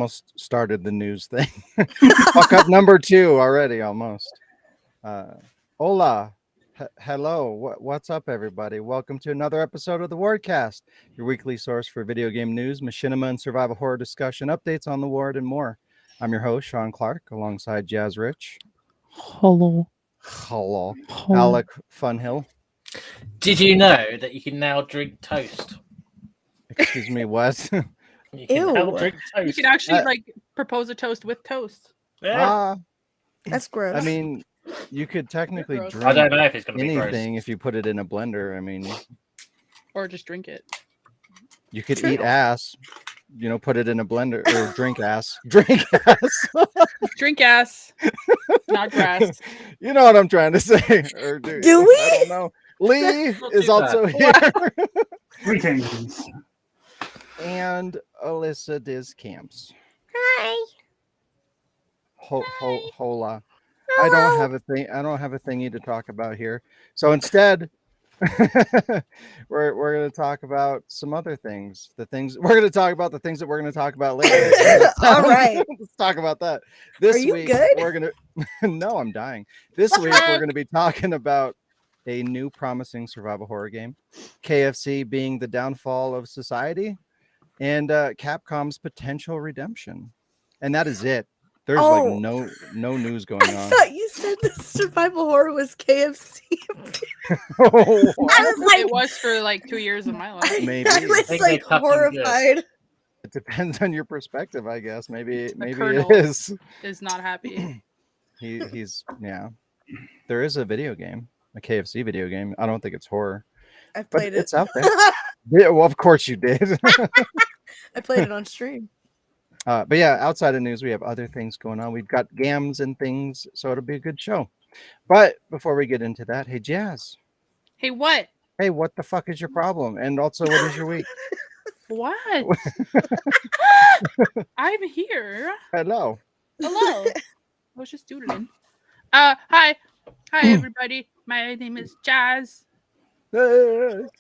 almost started the news thing. Fuck up number 2 already, almost. Hola. Hello. What's up, everybody? Welcome to another episode of the Wardcast, your weekly source for video game news, machinima, and survival horror discussion, updates on the Ward, and more. I'm your host, Sean Clark, alongside Jazz Rich. Hello. Alec Funhill. Did you know that you can now drink toast? Excuse me, what? You can now drink toast. You can actually propose a toast with toast. Yeah. That's gross. I mean, you could technically drink I don't know if it's going to be anything gross. if you put it in a blender. I mean, or just drink it. You could eat ass, put it in a blender or drink ass. Drink ass. Drink ass. Not grass. You know what I'm trying to say. Or do we? I don't know. Lee is also here. Greetings. And Alyssa Diz Camps. Hi. Hola. Hello. I don't have a thingy to talk about here. So instead, we're going to talk about some other things. We're going to talk about the things that we're going to talk about later. All right. Let's talk about that. This Are you week good? we're going to No, I'm dying. This week we're going to be talking about a new promising survival horror game, KFC being the downfall of society, and Capcom's potential redemption. And that is it. There's no news going on. I thought you said the survival horror was KFC. Oh, It was for 2 years of my life. maybe. I was they're fucking horrified. It depends on your perspective, I guess. Maybe Colonel it is. Is not happy. He's There is a video game, a KFC video game. I don't think it's horror, I but played it. it's out there. Yeah, well, of course you did. I played it on stream. But yeah, outside of news, we have other things going on. We've got gams and things, so it'll be a good show. But before we get into that, hey Jazz. Hey, what? Hey, what the fuck is your problem? And also, what is your week? What? I'm here. Hello. Hello. I was just doodling. Hi, everybody. My name is Jazz. Good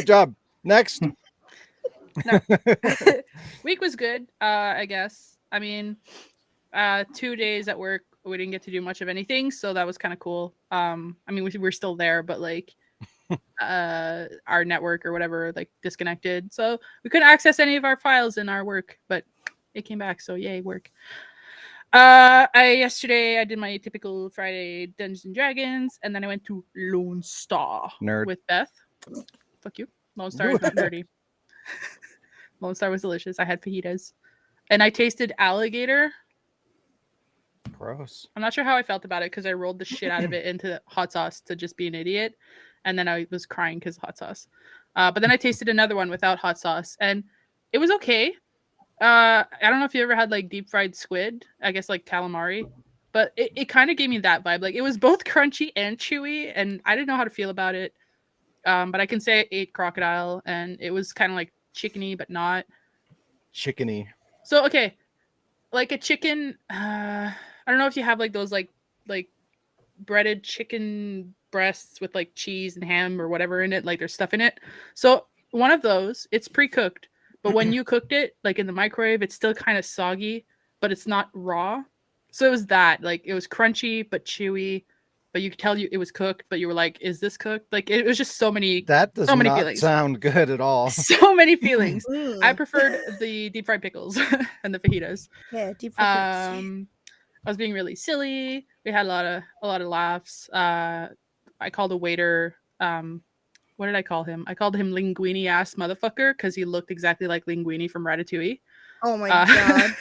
job. Next. Week was good, I guess. I mean, 2 days at work, we didn't get to do much of anything, so that was kind of cool. I mean, we're still there, but our network or whatever disconnected, so we couldn't access any of our files in our work, but it came back, so yay, work. Yesterday I did my typical Friday Dungeons and Dragons, and then I went to Lone Star Nerd. with Beth. Fuck you. Lone Star is not nerdy. Lone Star was delicious. I had fajitas, and I tasted alligator. Gross. I'm not sure how I felt about it because I rolled the shit out of it into hot sauce to just be an idiot, and then I was crying because of hot sauce. But then I tasted another one without hot sauce, and it was okay. I don't know if you ever had deep fried squid, I guess calamari, but it kind of gave me that vibe. It was both crunchy and chewy, and I didn't know how to feel about it. But I can say I ate crocodile, and it was kind of chickeny, but not Chickeny. so okay. A chicken, I don't know if you have those breaded chicken breasts with cheese and ham or whatever in it, there's stuff in it. So one of those, it's pre-cooked, but when you cooked it in the microwave, it's still kind of soggy, but it's not raw. So it was that it was crunchy but chewy, but you could tell it was cooked, but you were like, is this cooked? It was just so many. That does many not feelings. sound good at all. So many feelings. Mm. I preferred the deep fried pickles and the fajitas. Yeah, deep fried. I was being really silly. We had a lot of laughs. I called a waiter. What did I call him? I called him Linguini ass motherfucker because he looked exactly like Linguini from Ratatouille. Oh my god!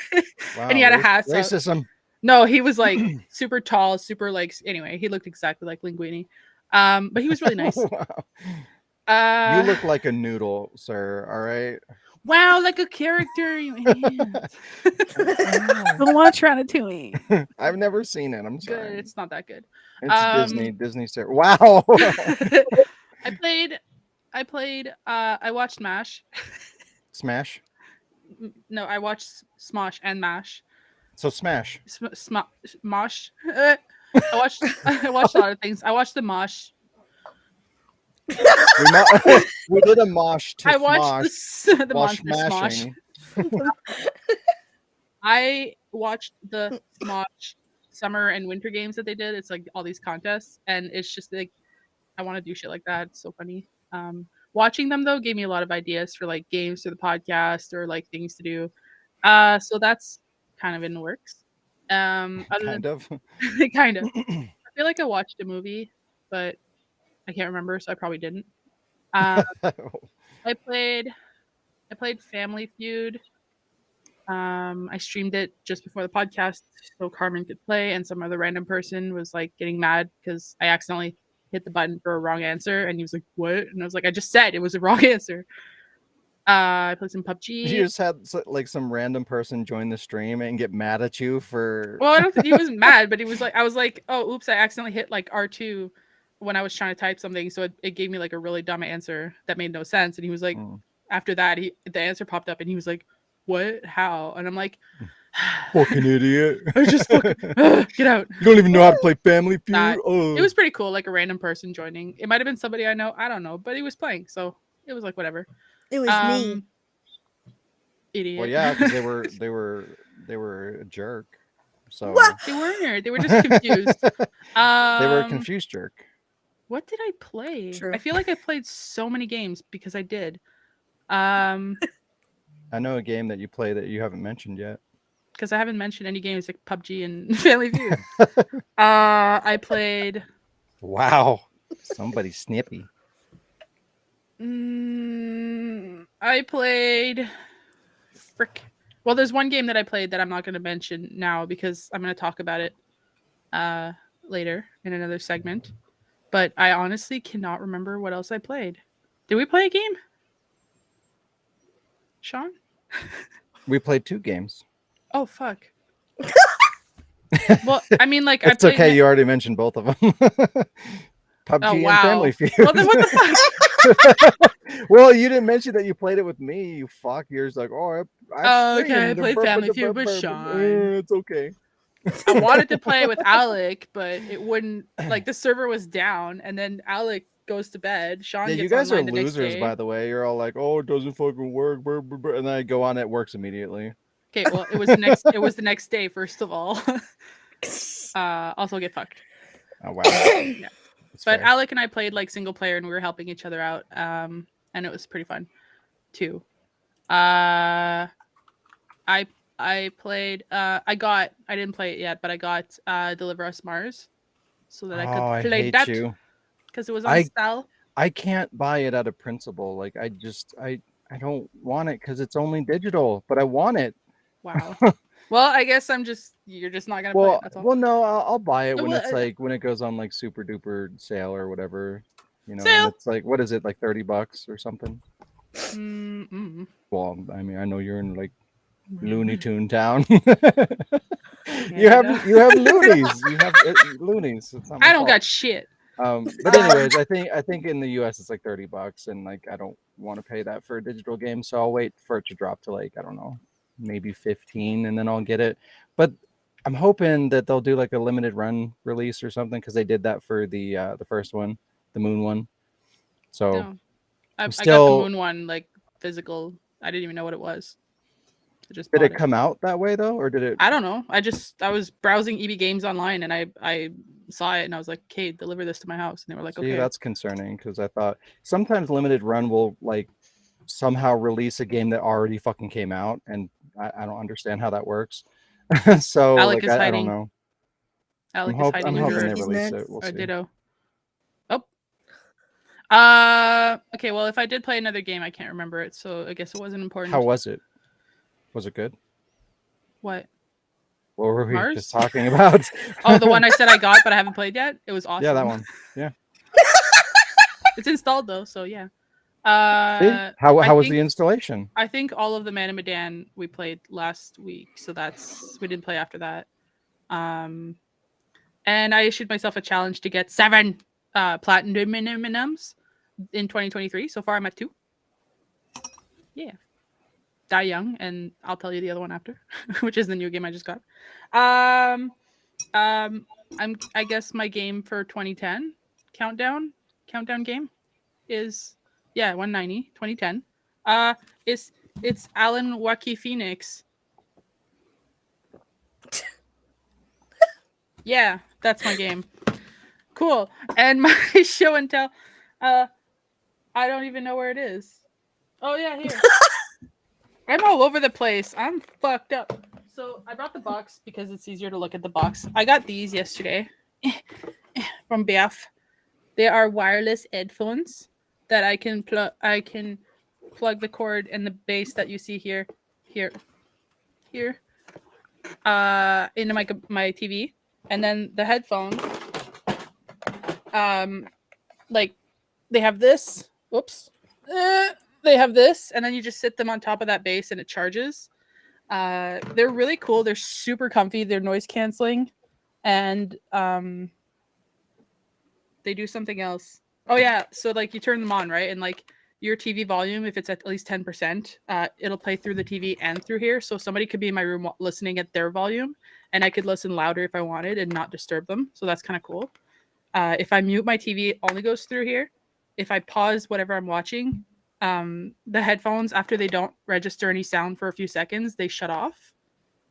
Wow, And he had a hat. So, racism. no, he was super tall, super anyway. He looked exactly like Linguini. But he was really nice. Wow. You look like a noodle, sir. All right. Wow, like a character. You idiot. Don't watch Ratatouille. I've never seen it. I'm sorry. Good. It's not that good. It's Disney. Sir. Wow. I watched MASH. Smash. No, I watched Smosh and MASH. So Smash. Mosh. I watched a lot of things. I watched the Mosh. We did a mosh to I watched Smosh the while Monster Smosh. smashing. I watched the Smosh summer and winter games that they did. It's like all these contests, and it's just like I want to do shit like that. It's so funny. Watching them though gave me a lot of ideas for like games for the podcast or like things to do. So that's kind of in the works. Other Kind of. than kind of, I feel like I watched a movie, but I can't remember, so I probably didn't. I played Family Feud. I streamed it just before the podcast so Carmen could play, and some other random person was like getting mad because I accidentally hit the button for a wrong answer, and he was like, "What?" And I was like, "I just said it was a wrong answer." I played some PUBG. You just had like some random person join the stream and get mad at you for. Well, I don't think he was mad, but he was like, I was like, "Oh, oops, I accidentally hit like R2 when I was trying to type something, so it gave me like a really dumb answer that made no sense." And he was like, after that, the answer popped up, and he was like, "What? How?" And I'm like, Fucking idiot. I just fucking get out. You don't even know how to play Family Feud. Nah, Oh. It was pretty cool, like a random person joining. It might have been somebody I know, I don't know, but he was playing, so it was like whatever. It was me. Idiot. Well, yeah, because they were a jerk. So What? They weren't. They were just confused. they were a confused jerk. What did I play? True. I feel like I played so many games because I did. I know a game that you play that you haven't mentioned yet. Because I haven't mentioned any games like PUBG and Family Feud. I played. Wow, somebody snippy. I played. Frick. Well, there's one game that I played that I'm not going to mention now because I'm going to talk about it later in another segment. But I honestly cannot remember what else I played. Did we play a game? Sean? We played 2 games. Oh, fuck. Well, I mean, like, It's okay. You already mentioned both of them. PUBG and Family Feud. Well, then what the fuck? Well, you didn't mention that you played it with me. You fuck. You're just like, oh, okay. I played Family Feud with Sean. It's okay. I wanted to play with Alec, but it wouldn't. Like, the server was down, and then Alec goes to bed. Sean Yeah, gets you guys are online the next losers, day. by the way. You're all like, oh, it doesn't fucking work. And then I go on, it works immediately. Okay, well, it was the next day, first of all. Also get fucked. Oh, wow. Yeah. That's But fair. Alec and I played like single player, and we were helping each other out. And it was pretty fun too. I played. I didn't play it yet, but I got Deliver Us Mars, so that I could play hate that you. because it was on style. I can't buy it out of principle. Like I don't want it because it's only digital, but I want it. Wow. Well, I guess you're just not gonna play it. That's all. Well, no, I'll buy it when Well, it's like when it goes on like super duper sale or whatever. You know, Sale? and it's like what is it like $30 or something? Mm-mm. Well, I mean, I know you're in like Looney Tune town. Yeah, you have loonies. You have loonies. It's not my I don't fault. got shit. But anyways, I think in the US it's like $30, and like I don't want to pay that for a digital game, so I'll wait for it to drop to like I don't know, maybe 15, and then I'll get it. But I'm hoping that they'll do like a limited run release or something because they did that for the first one, the Moon one. So No. I got still- the Moon one like physical. I didn't even know what it was. I just did bought it come out that way though, or did it? I don't know. I was browsing EB Games online and I saw it and I was like, "Okay, deliver this to my house." And they were like, See, "Okay." that's concerning because I thought sometimes limited run will like somehow release a game that already fucking came out, and I don't understand how that works. So Alec like is I hiding. don't know. Alec I'm is hiding hoping under they He's release next. it. We'll or see. ditto. Okay, well, if I did play another game, I can't remember it, so I guess it wasn't important. How was it? Was it good? What? What were we Mars? just talking about? Oh, the one I said I got but I haven't played yet. It was awesome. Yeah, that one. Yeah. It's installed though, so yeah. See? How I was think- the installation? I think all of the Man of Medan we played last week, so we didn't play after that. And I issued myself a challenge to get 7 platinum minimums in 2023. So far, I'm at 2. Yeah, Die Young, and I'll tell you the other one after, which is the new game I just got. I guess my game for 2010 countdown game is 190 2010 is It's Alan Wacky Phoenix. Yeah, that's my game. Cool. And my show and tell, I don't even know where it is. Oh yeah, here. I'm all over the place. I'm fucked up. So I brought the box because it's easier to look at the box. I got these yesterday from BF. They are wireless headphones that I can plug the cord and the base that you see here into my TV, and then the headphones like they have this. Whoops. They have this, and then you just sit them on top of that base and it charges. They're really cool. They're super comfy. They're noise canceling, and they do something else. Oh yeah, so like you turn them on, right? And like your TV volume, if it's at least 10%, it'll play through the TV and through here. So somebody could be in my room listening at their volume, and I could listen louder if I wanted and not disturb them. So that's kind of cool. If I mute my TV, it only goes through here. If I pause whatever I'm watching, the headphones, after they don't register any sound for a few seconds, they shut off.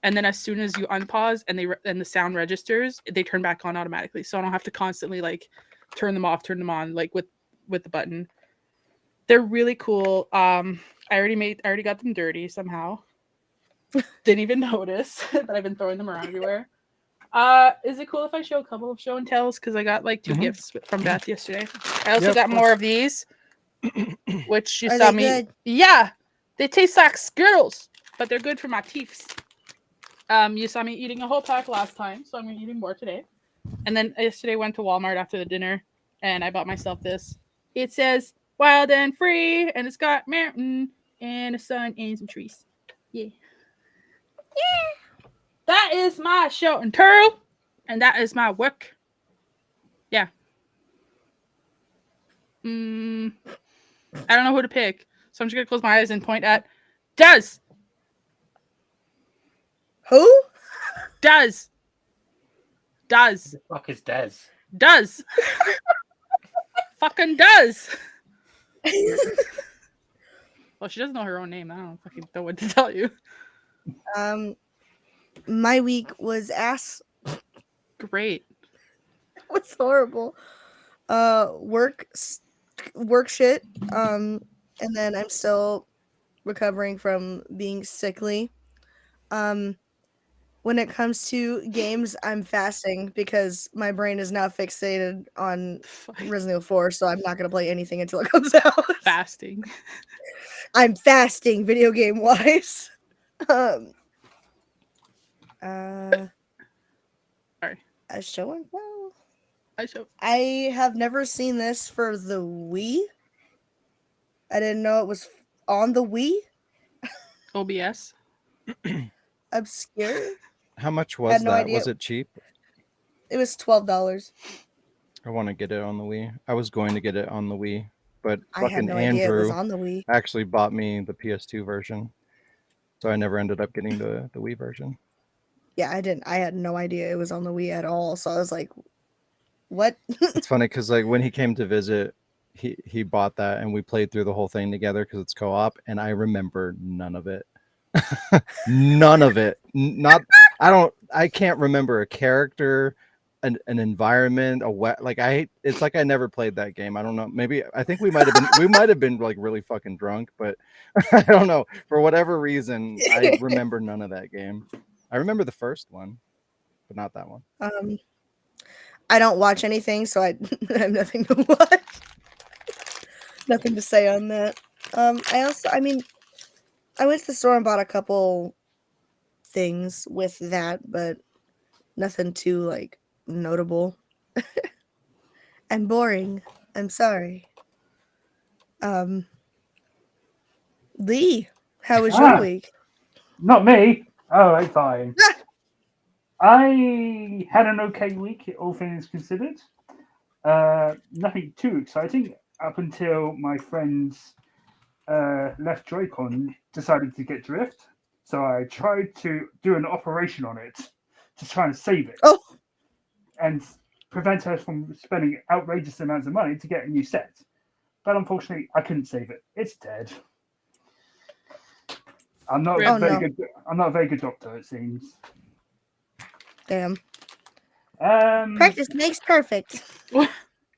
And then as soon as you unpause and the sound registers, they turn back on automatically. So I don't have to constantly like turn them off, turn them on, like with the button. They're really cool. I already got them dirty somehow. Didn't even notice that I've been throwing them around everywhere. Is it cool if I show a couple of show and tells? Because I got like 2 gifts from Beth yesterday. I also got more of these, which you saw me. Good? Yeah, they taste like Skittles, but they're good for my teeth. You saw me eating a whole pack last time, so I'm gonna be eating more today. And then yesterday went to Walmart after the dinner, and I bought myself this. It says "Wild and Free," and it's got mountain and a sun and some trees. Yeah. That is my show and tell, and that is my work. Yeah. I don't know who to pick, so I'm just gonna close my eyes and point at Does. Who? Does. Who the fuck is Des? Does. Fucking does. Well, she doesn't know her own name. I don't fucking know what to tell you. My week was ass. Great. It was horrible. Work shit. And then I'm still recovering from being sickly. When it comes to games, I'm fasting because my brain is now fixated on Resident Evil 4, so I'm not gonna play anything until it comes out. Fasting. I'm fasting, video game wise. Sorry. A show and tell. I have never seen this for the Wii. I didn't know it was on the Wii. OBS. Obscure. How much was no that? idea. Was it cheap? It was $12. I want to get it on the Wii. I was going to get it on the Wii, but I had fucking no idea it was Andrew on the Wii. actually bought me the PS2 version, so I never ended up getting the Wii version. Yeah, I didn't. I had no idea it was on the Wii at all. So I was like, "What?" It's funny because like when he came to visit, he bought that and we played through the whole thing together because it's co-op, and I remember none of it. None of it. I can't remember a character, an environment, it's like I never played that game. I don't know. Maybe I think we might have been like really fucking drunk, but I don't know. For whatever reason, I remember none of that game. I remember the first one, but not that one. I don't watch anything, so I have nothing to watch. Nothing to say on that. I went to the store and bought a couple things with that, but nothing too like notable. And boring. I'm sorry. Lee, how was your week? Not me. All right, fine. I had an okay week, all things considered. Nothing too exciting up until my friend's left Joy-Con decided to get drift. So I tried to do an operation on it to try and save it. Oh. And prevent her from spending outrageous amounts of money to get a new set. But unfortunately, I couldn't save it. It's dead. I'm not Oh, a very no. good. I'm not a very good doctor, it seems. Damn. Um, Practice makes perfect.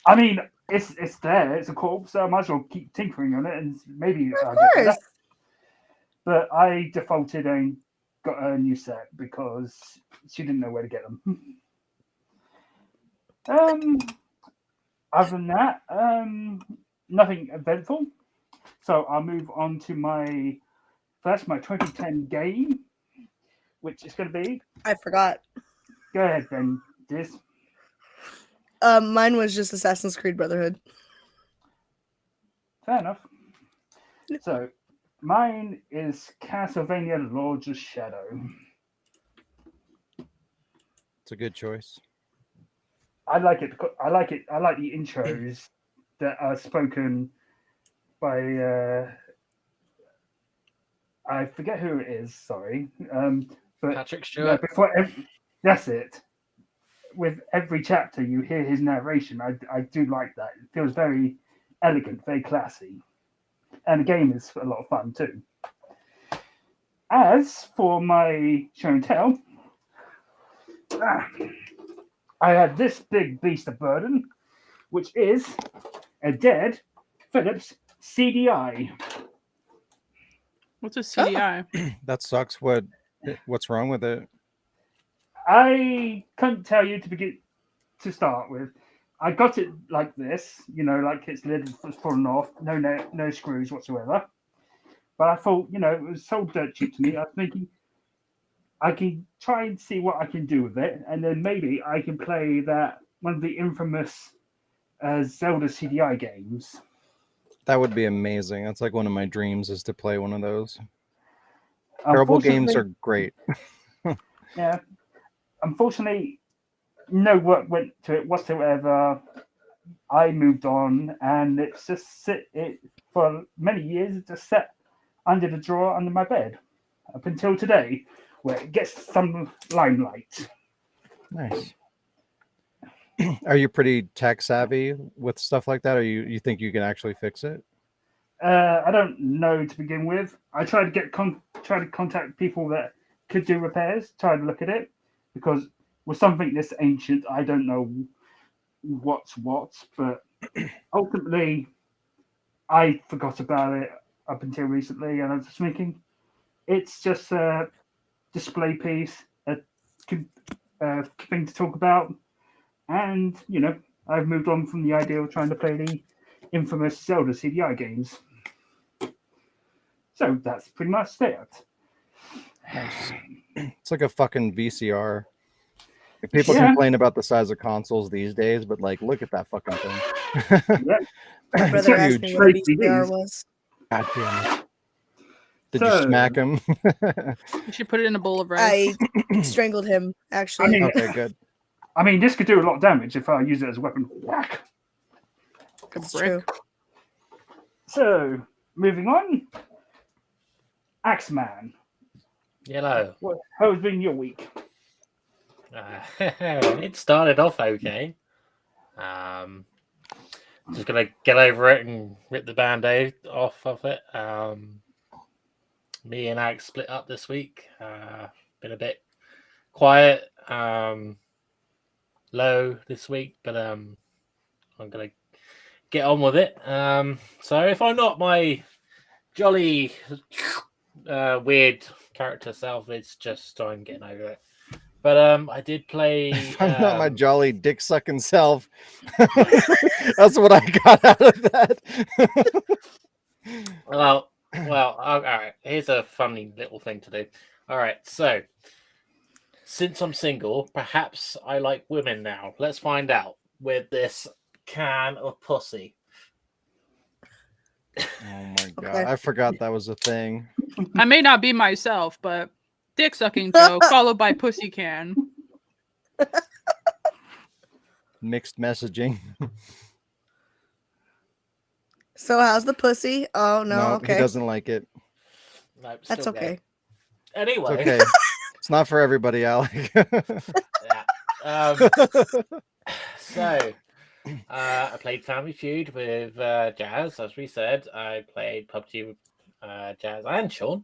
I mean, it's there. It's a corpse, so I might as well keep tinkering on it, and maybe Of I'll get better. course. But I defaulted and got a new set because she didn't know where to get them. Other than that, nothing eventful. So I'll move on to my 2010 game, which is going to be. I forgot. Go ahead, Ben. This. Mine was just Assassin's Creed Brotherhood. Fair enough. So mine is Castlevania Lords of Shadow. It's a good choice. I like it. I like it. I like the intros that are spoken by. I forget who it is. Sorry, but Patrick yeah, Stewart. that's it. With every chapter, you hear his narration. I do like that. It feels very elegant, very classy, and the game is a lot of fun too. As for my show and tell, I had this big beast of burden, which is a dead Philips CDI. What's a CDI? That sucks. What's wrong with it? I couldn't tell you to start with. I got it like this, like its lid was fallen off, no screws whatsoever. But I thought, it was so dirt cheap to me. I was thinking I can try and see what I can do with it, and then maybe I can play one of the infamous Zelda CDI games. That would be amazing. That's like one of my dreams is to play one of those. Terrible games are great. Yeah. Unfortunately, no work went to it whatsoever. I moved on, and it's just for many years. It just sat under the drawer under my bed up until today, where it gets some limelight. Nice. Are you pretty tech savvy with stuff like that, or you think you can actually fix it? I don't know to begin with. I tried to try to contact people that could do repairs. Try to look at it because with something this ancient, I don't know what's what. But ultimately, I forgot about it up until recently, and I was just thinking, it's just a display piece, a thing to talk about, and I've moved on from the idea of trying to play the infamous Zelda CDI games. So that's pretty much it. Nice. It's like a fucking VCR. Like, people complain about the size of consoles these days, but like, look at that fucking thing. Yeah. My It's brother asked huge. me what a Great VCR CDs. was. God damn it. Did you smack him? You should put it in a bowl of rice. I strangled him, actually. I mean, Okay, good. I mean, this could do a lot of damage if I use it as a weapon. Whack. It's brick. true. So, moving on. Axeman. Yellow. How has been your week? It started off okay. Just gonna get over it and rip the band-aid off of it. Me and Ag split up this week. Been a bit quiet, low this week, but I'm gonna get on with it. So if I'm not my jolly weird character self, it's just I'm getting over it. But I did play. I'm not my jolly dick sucking self. That's what I got out of that. Well, all right. Here's a funny little thing to do. All right, so since I'm single, perhaps I like women now. Let's find out with this can of pussy. Oh my god, Okay. I forgot that was a thing. I may not be myself, but dick sucking joke followed by pussy can. Mixed messaging. So how's the pussy? Oh no, okay. He doesn't like it. No, That's still okay. gay. Anyway, It's okay. It's not for everybody, Alec. yeah. So I played Family Feud with Jazz, as we said. I played PUBG with Jazz and Sean.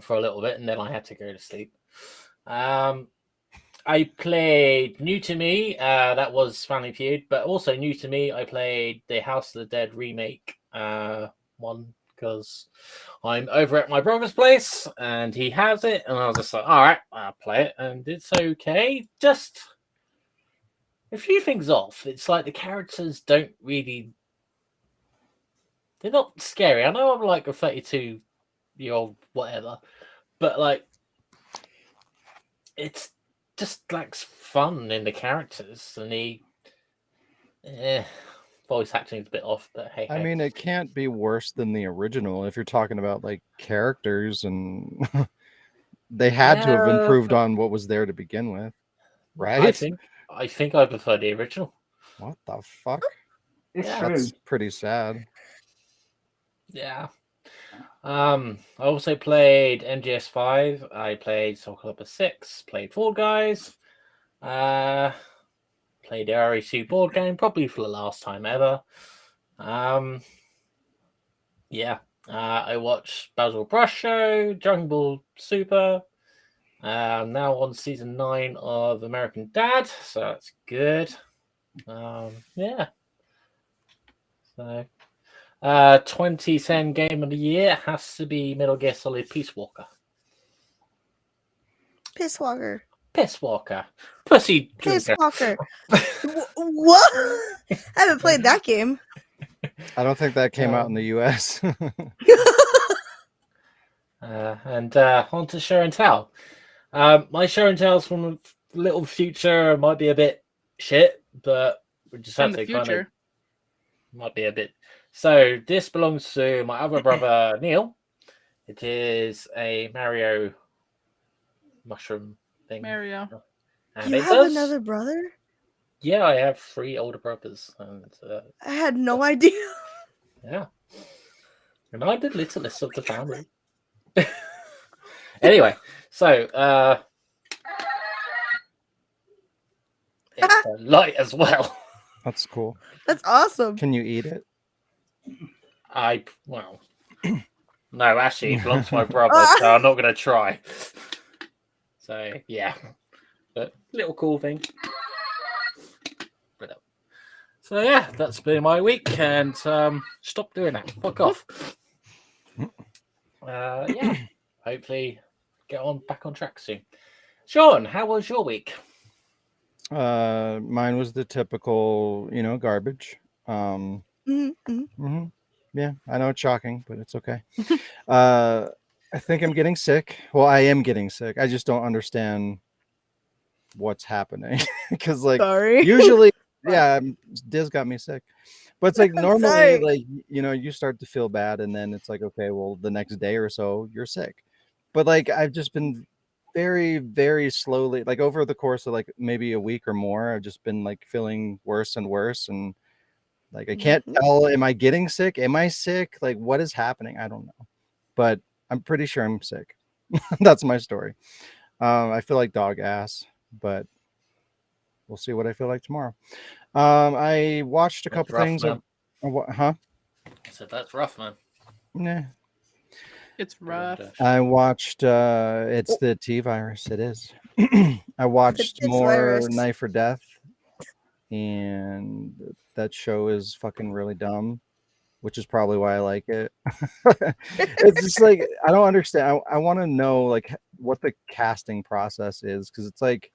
for a little bit, and then I had to go to sleep. I played new to me. That was Family Feud, but also new to me. I played the House of the Dead remake one because I'm over at my brother's place and he has it, and I was just like, all right, I'll play it, and it's okay. Just a few things off. It's like the characters don't really. They're not scary. I know I'm like a 32-year-old whatever, but like it's just lacks fun in the characters, and voice acting is a bit off, but hey. I mean, it can't be worse than the original if you're talking about like characters, and they had to have improved on what was there to begin with, right? I think I prefer the original. What the fuck? It's Yeah. true. That's pretty sad. Yeah. I also played MGS5. I played Soul Calibur 6. Played Fall Guys. Played the RE2 board game, probably for the last time ever. Yeah. I watched Basil Brush Show, Dragon Ball Super. Now on season 9 of American Dad, so that's good. Yeah. So 2010 game of the year has to be Metal Gear Solid Peace Walker. Piss Walker. Piss Walker. Pussy Piss drinker. Walker. What? I haven't played that game. I don't think that came out in the US. And on to show and tell. My show and tells from a little future might be a bit shit, but we just have From to the kind of future. might be a bit. So this belongs to my other brother Neil. It is a Mario mushroom thing. Mario. And You it have does. another brother? Yeah, I have 3 older brothers, and I had no idea. yeah, and I'm the littlest of the family. Anyway, so it's light as well. That's cool. That's awesome. Can you eat it? No, actually, it belongs to my brother, so I'm not going to try. So, yeah. But little cool thing. So, yeah, that's been my week, and stop doing that. Fuck off. Yeah. Hopefully, get back on track soon. Sean, how was your week? Mine was the typical, garbage. Mm-hmm. Yeah, I know it's shocking, but it's okay. I think I'm getting sick. Well, I am getting sick. I just don't understand what's happening because, like, Sorry. usually, yeah, Diz got me sick, but it's like normally, Sorry. like, you start to feel bad, and then it's like, okay, well, the next day or so, you're sick. But like, I've just been very, very slowly, like over the course of like maybe a week or more, I've just been like feeling worse and worse, and like I can't tell, am I getting sick? Am I sick? Like, what is happening? I don't know, but I'm pretty sure I'm sick. That's my story. I feel like dog ass, but we'll see what I feel like tomorrow. I watched a couple things. Man. Huh? I said that's rough, man. Nah. It's rough. I watched it's the T virus. It is. I watched It's more virus. Knife or Death, and that show is fucking really dumb, which is probably why I like it. It's just like, I don't understand. I want to know like what the casting process is, because it's like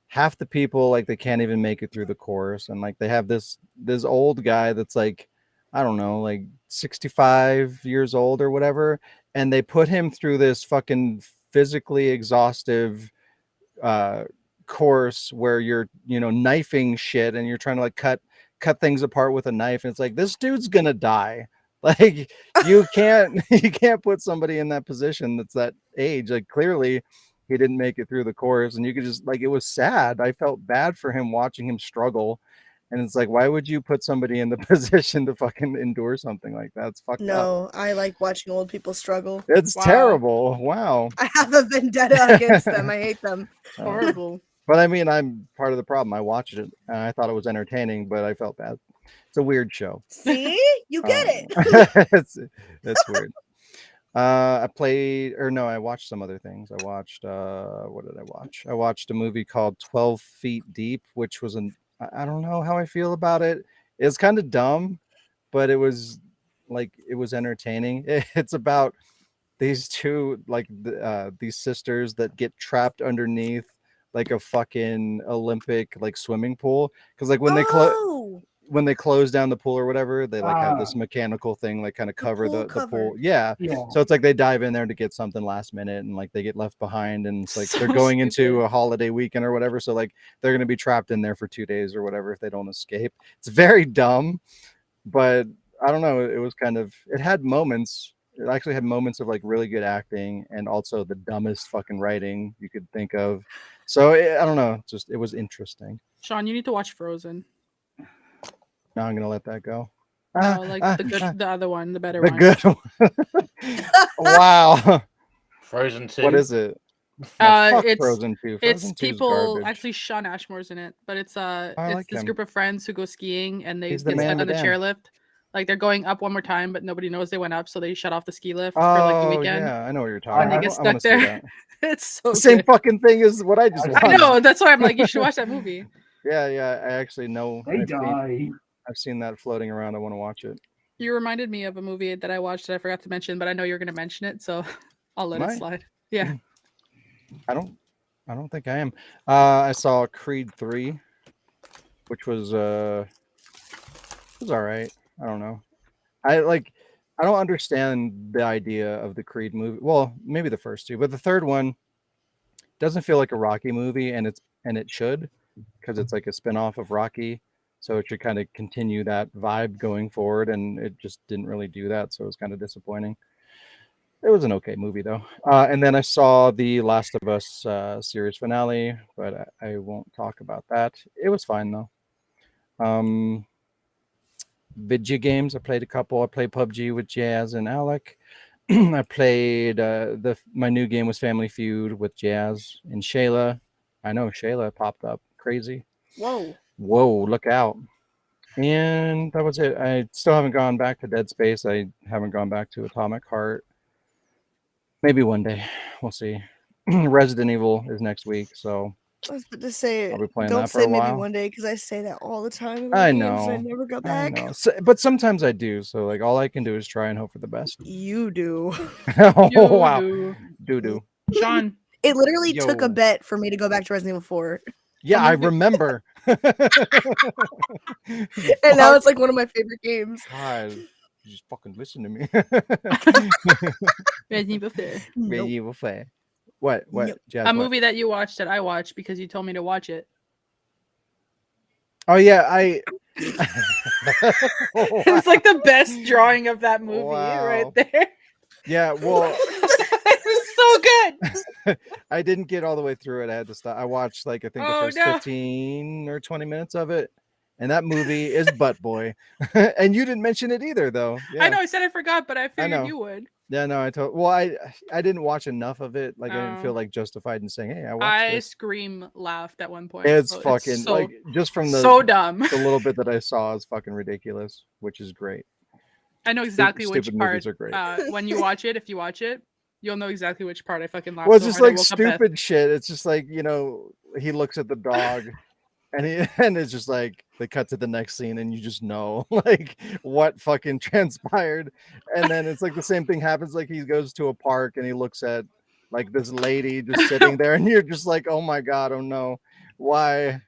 half the people, like, they can't even make it through the course, and like they have this old guy that's like, I don't know, like 65 years old or whatever, and they put him through this fucking physically exhaustive course where you're knifing shit, and you're trying to like cut things apart with a knife, and it's like, this dude's gonna die. Like, you can't put somebody in that position that's that age. Like, clearly he didn't make it through the course, and you could just, like, it was sad. I felt bad for him watching him struggle. And it's like, why would you put somebody in the position to fucking endure something like that? It's fucked up. No, I like watching old people struggle. It's Wow. terrible. Wow. I have a vendetta against them. I hate them. Horrible. But I mean, I'm part of the problem. I watched it and I thought it was entertaining, but I felt bad. It's a weird show. See? You get it. It's weird. I watched some other things. I watched what did I watch? I watched a movie called 12 Feet Deep, which was I don't know how I feel about it. It's kind of dumb, but it was entertaining. It's about these two these sisters that get trapped underneath like a fucking Olympic like swimming pool, because like Oh, when they close down the pool or whatever, they like have Ah. this mechanical thing like kind of cover pool the cover. pool. Yeah. Yeah. So it's like they dive in there to get something last minute and like they get left behind, and it's like So they're going into stupid. a holiday weekend or whatever. So like they're gonna be trapped in there for 2 days or whatever if they don't escape. It's very dumb, but I don't know. It had moments. It actually had moments of like really good acting and also the dumbest fucking writing you could think of. So I don't know. It was interesting. Sean, you need to watch Frozen. Now I'm gonna let that go. No, like the other one, the better the one. good one. Wow. Frozen 2. What is it? No, fuck It's Frozen 2. it's Frozen 2 's people. garbage. Actually, Sean Ashmore's in it, but it's I it's like this him. group of friends who go skiing and they He's the get man stuck in on the the band. chairlift. Like they're going up one more time, but nobody knows they went up, so they shut off the ski lift for Oh like the weekend. yeah, I know what you're And talking they about. get I wanna stuck see there. that. It's so The same good. fucking thing as what I just watched. I know. That's why I'm like, you should watch that movie. Yeah. I actually know. They I've die. seen that floating around. I want to watch it. You reminded me of a movie that I watched that I forgot to mention, but I know you're going to mention it, so I'll let Am it I? slide. Yeah. I don't think I am. I saw Creed 3, which was all right. I don't know. I don't understand the idea of the Creed movie. Well, maybe the first two, but the third one doesn't feel like a Rocky movie, and it should, because it's like a spin-off of Rocky. So it should kind of continue that vibe going forward, and it just didn't really do that. So it was kind of disappointing. It was an okay movie though. And then I saw the Last of Us series finale, but I won't talk about that. It was fine though. Video games, I played a couple. I played PUBG with Jazz and Alec. I played my new game was Family Feud with Jazz and Shayla. I know Shayla popped up. Crazy. Whoa. Whoa, look out. And that was it. I still haven't gone back to Dead Space. I haven't gone back to Atomic Heart. Maybe one day. We'll see. Resident Evil is next week, so I was about to say, I'll be playing don't that for say a maybe while. one day because I say that all the time. About I games know. and I never go I back. know. But sometimes I do. So like all I can do is try and hope for the best. You do. Oh You wow. do. Doo. Sean, It literally took Yo. a bet for me to go back to Resident Evil 4. Yeah, I movie- remember. And now it's like one of my favorite games. God, you just fucking listen to me. Resident Evil 4. Nope. Medieval fair. What? Nope. Jazz, A what? movie that you watched that I watched because you told me to watch it. Oh yeah, I. It's like the best drawing of that movie Wow. right there. Yeah, well, It's so good. I didn't get all the way through it. I had to stop. I watched like I think the Oh, first no. 15 or 20 minutes of it, and that movie is Butt Boy. And you didn't mention it either, though. Yeah. I know I said I forgot, but I figured know. you would. Yeah, no, I didn't watch enough of it. Like I didn't feel Oh. like justified in saying, "Hey, I watched I this." scream laughed at one point. It's so fucking so, like just from the so dumb. the little bit that I saw is fucking ridiculous, which is great. I know exactly which stupid part. movies are great. When you watch it, if you watch it, you'll know exactly which part I fucking laughed. Well, it's so just hard I like woke up at. stupid shit. It's just like, he looks at the dog and it's just like they cut to the next scene and you just know like what fucking transpired. And then it's like the same thing happens. Like he goes to a park and he looks at like this lady just sitting there and you're just like, oh my God, oh no. Why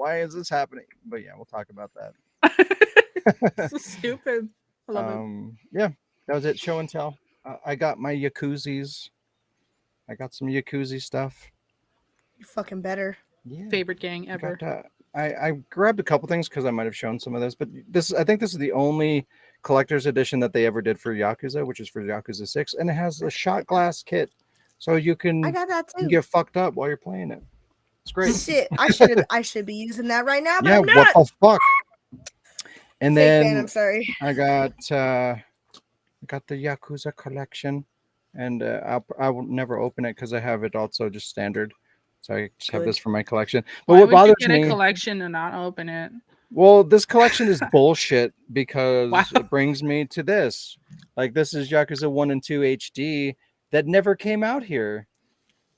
is this happening? But yeah, we'll talk about that. So stupid. I love it. Yeah, that was it. Show and tell. I got my Yakuzi's. I got some Yakuzi stuff. You fucking better. Yeah. Favorite gang ever. I grabbed a couple things because I might have shown some of this, but I think this is the only collector's edition that they ever did for Yakuza, which is for Yakuza 6, and it has a shot glass kit, so you I can got that too. get fucked up while you're playing it. It's great. Shit, I should be using that right now, but Yeah, I'm not. what the fuck? And Fake then fan, I'm sorry. I got the Yakuza collection, and I will never open it because I have it also just standard. So I just have Good. this for my collection. But Why what would you bothers get me, a collection and not open it? well, this collection is bullshit because Wow. it brings me to this. Like this is Yakuza 1 and 2 HD that never came out here.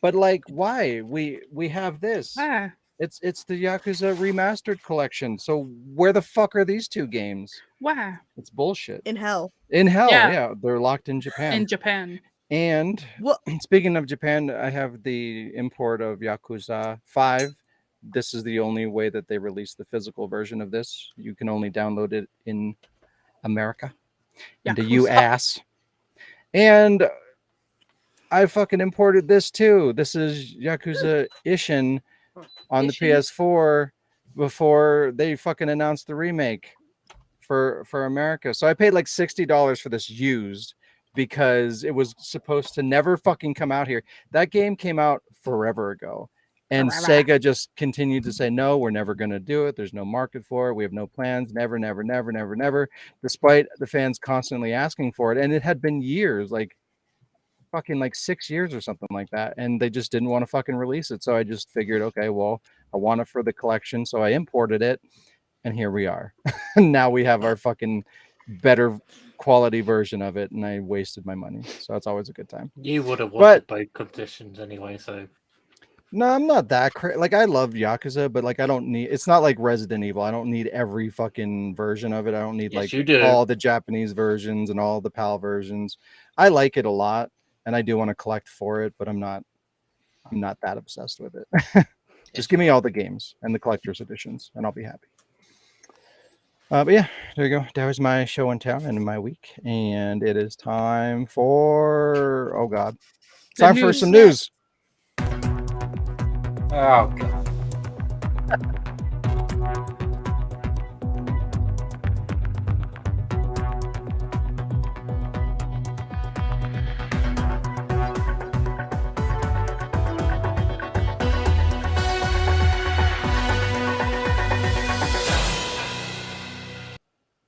But like, why? We have this. Ah, It's the Yakuza remastered collection. So where the fuck are these two games? wow. It's bullshit. In hell. In hell, Yeah. yeah, they're locked in Japan. In Japan. And What? speaking of Japan, I have the import of Yakuza 5. This is the only way that they release the physical version of this. You can only download it in America, in the Yakuza. US. And I fucking imported this too. This is Yakuza Ishin on the Ishin? PS4 before they fucking announced the remake for America. So I paid like $60 for this used because it was supposed to never fucking come out here. That game came out forever ago. And Forever. Sega just continued to say, no, we're never going to do it. There's no market for it. We have no plans. Never, never, never, never, never. Despite the fans constantly asking for it. And it had been years, like fucking like 6 years or something like that. And they just didn't want to fucking release it. So I just figured, okay, well, I want it for the collection. So I imported it. And here we are. Now we have our fucking better quality version of it. And I wasted my money. So it's always a good time. You would have But- wanted both conditions anyway, so No, I'm not that like I love Yakuza, but like I don't need. It's not like Resident Evil. I don't need every fucking version of it. I don't need Yes, like you do. all the Japanese versions and all the PAL versions. I like it a lot, and I do want to collect for it, but I'm not that obsessed with it. Just give me all the games and the collector's editions, and I'll be happy. But yeah, there you go. That was my show and tell and my week, and it is time for it's The time for news. some news. oh god.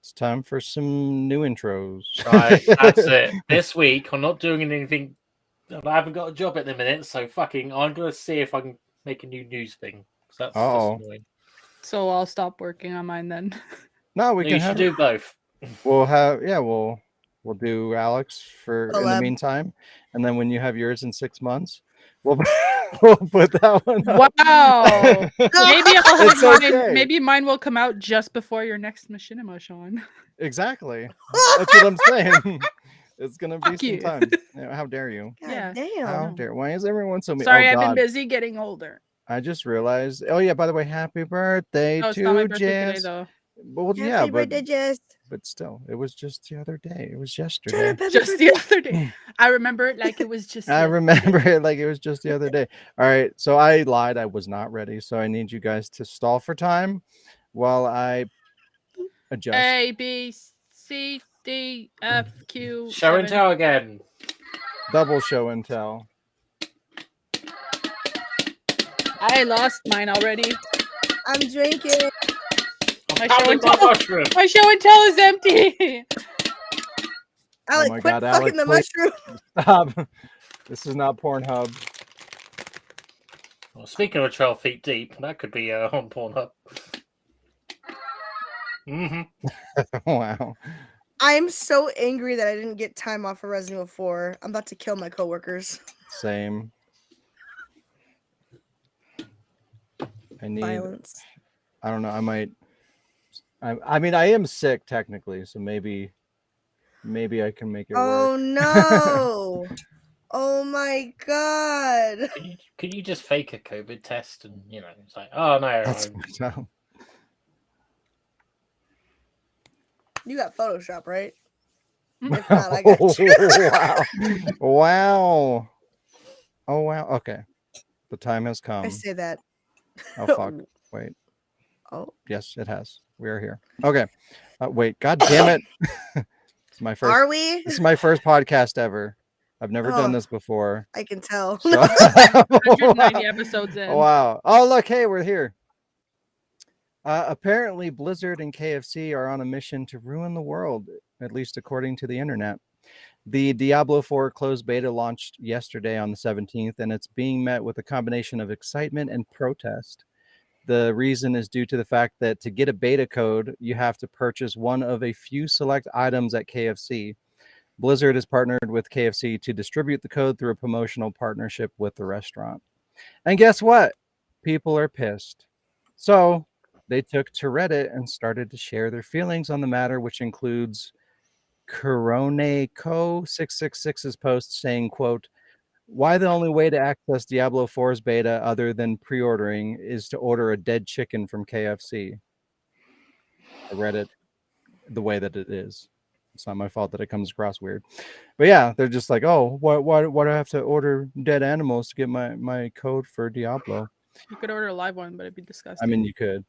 It's time for some new intros. Right, that's it. This week I'm not doing anything. I haven't got a job at the minute, so fucking I'm gonna see if I can make a new news thing. 'Cause that's just Uh-oh. annoying. So I'll stop working on mine then. No, we No, can you should have. do both. We'll have. Yeah, we'll do Alex for in the Collab. meantime, and then when you have yours in 6 months, we'll we'll put that one. Up. Wow. Maybe I'll have It's mine. okay. Maybe mine will come out just before your next Machinima, Sean. Exactly. That's what I'm saying. It's gonna be Fuck some you. time. How dare you? God Yeah. How damn. dare? Why is everyone so mean? Sorry, Oh I've been God! busy getting older. I just realized. Oh yeah. By the way, happy birthday Oh, it's not my to birthday today Jess. though. Well, Happy yeah, but birthday, Jess. still, it was just the other day. It was Shut yesterday. up, happy Just the birthday. other day. I remember it like it was just. I yesterday. remember it like it was just the other day. All right, so I lied. I was not ready. So I need you guys to stall for time while I adjust. A B C D F Q. Show and 7. tell again. Double show and tell. I lost mine already. I'm drinking. I'm My show pounding and my tell. mushroom. My show and tell is empty. Alec, my quit God, fucking Alec, the please. mushroom. Stop. This is not Pornhub. Well, speaking of 12 feet deep, that could be on Pornhub. Wow. I'm so angry that I didn't get time off for Resident Evil 4. I'm about to kill my coworkers. Same. I need. Violence. I don't know. I might. I mean, I am sick technically, so maybe I can make it Oh work. no. Oh my god. Could you just fake a COVID test and it's like, oh no, That's I'm- You got Photoshop, right? Mm. If not, I got you. Wow. Wow. Oh wow. Okay. The time has come. I say that. Oh fuck. Wait. Oh. Yes, it has. We are here. Okay. Wait. God damn it. It's my first. Are we? This is my first podcast ever. I've never done Oh. this before. I can tell. So- 190 episodes in. Wow. Oh look, hey, we're here. Apparently, Blizzard and KFC are on a mission to ruin the world, at least according to the internet. The Diablo 4 closed beta launched yesterday on the 17th, and it's being met with a combination of excitement and protest. The reason is due to the fact that to get a beta code, you have to purchase one of a few select items at KFC. Blizzard has partnered with KFC to distribute the code through a promotional partnership with the restaurant. And guess what? People are pissed. So they took to Reddit and started to share their feelings on the matter, which includes Coroneko666's post saying, quote, "Why the only way to access Diablo 4's beta other than pre-ordering is to order a dead chicken from KFC." I read it the way that it is. It's not my fault that it comes across weird. But yeah, they're just like, oh, why do I have to order dead animals to get my code for Diablo? You could order a live one, but it'd be disgusting. I mean, you could.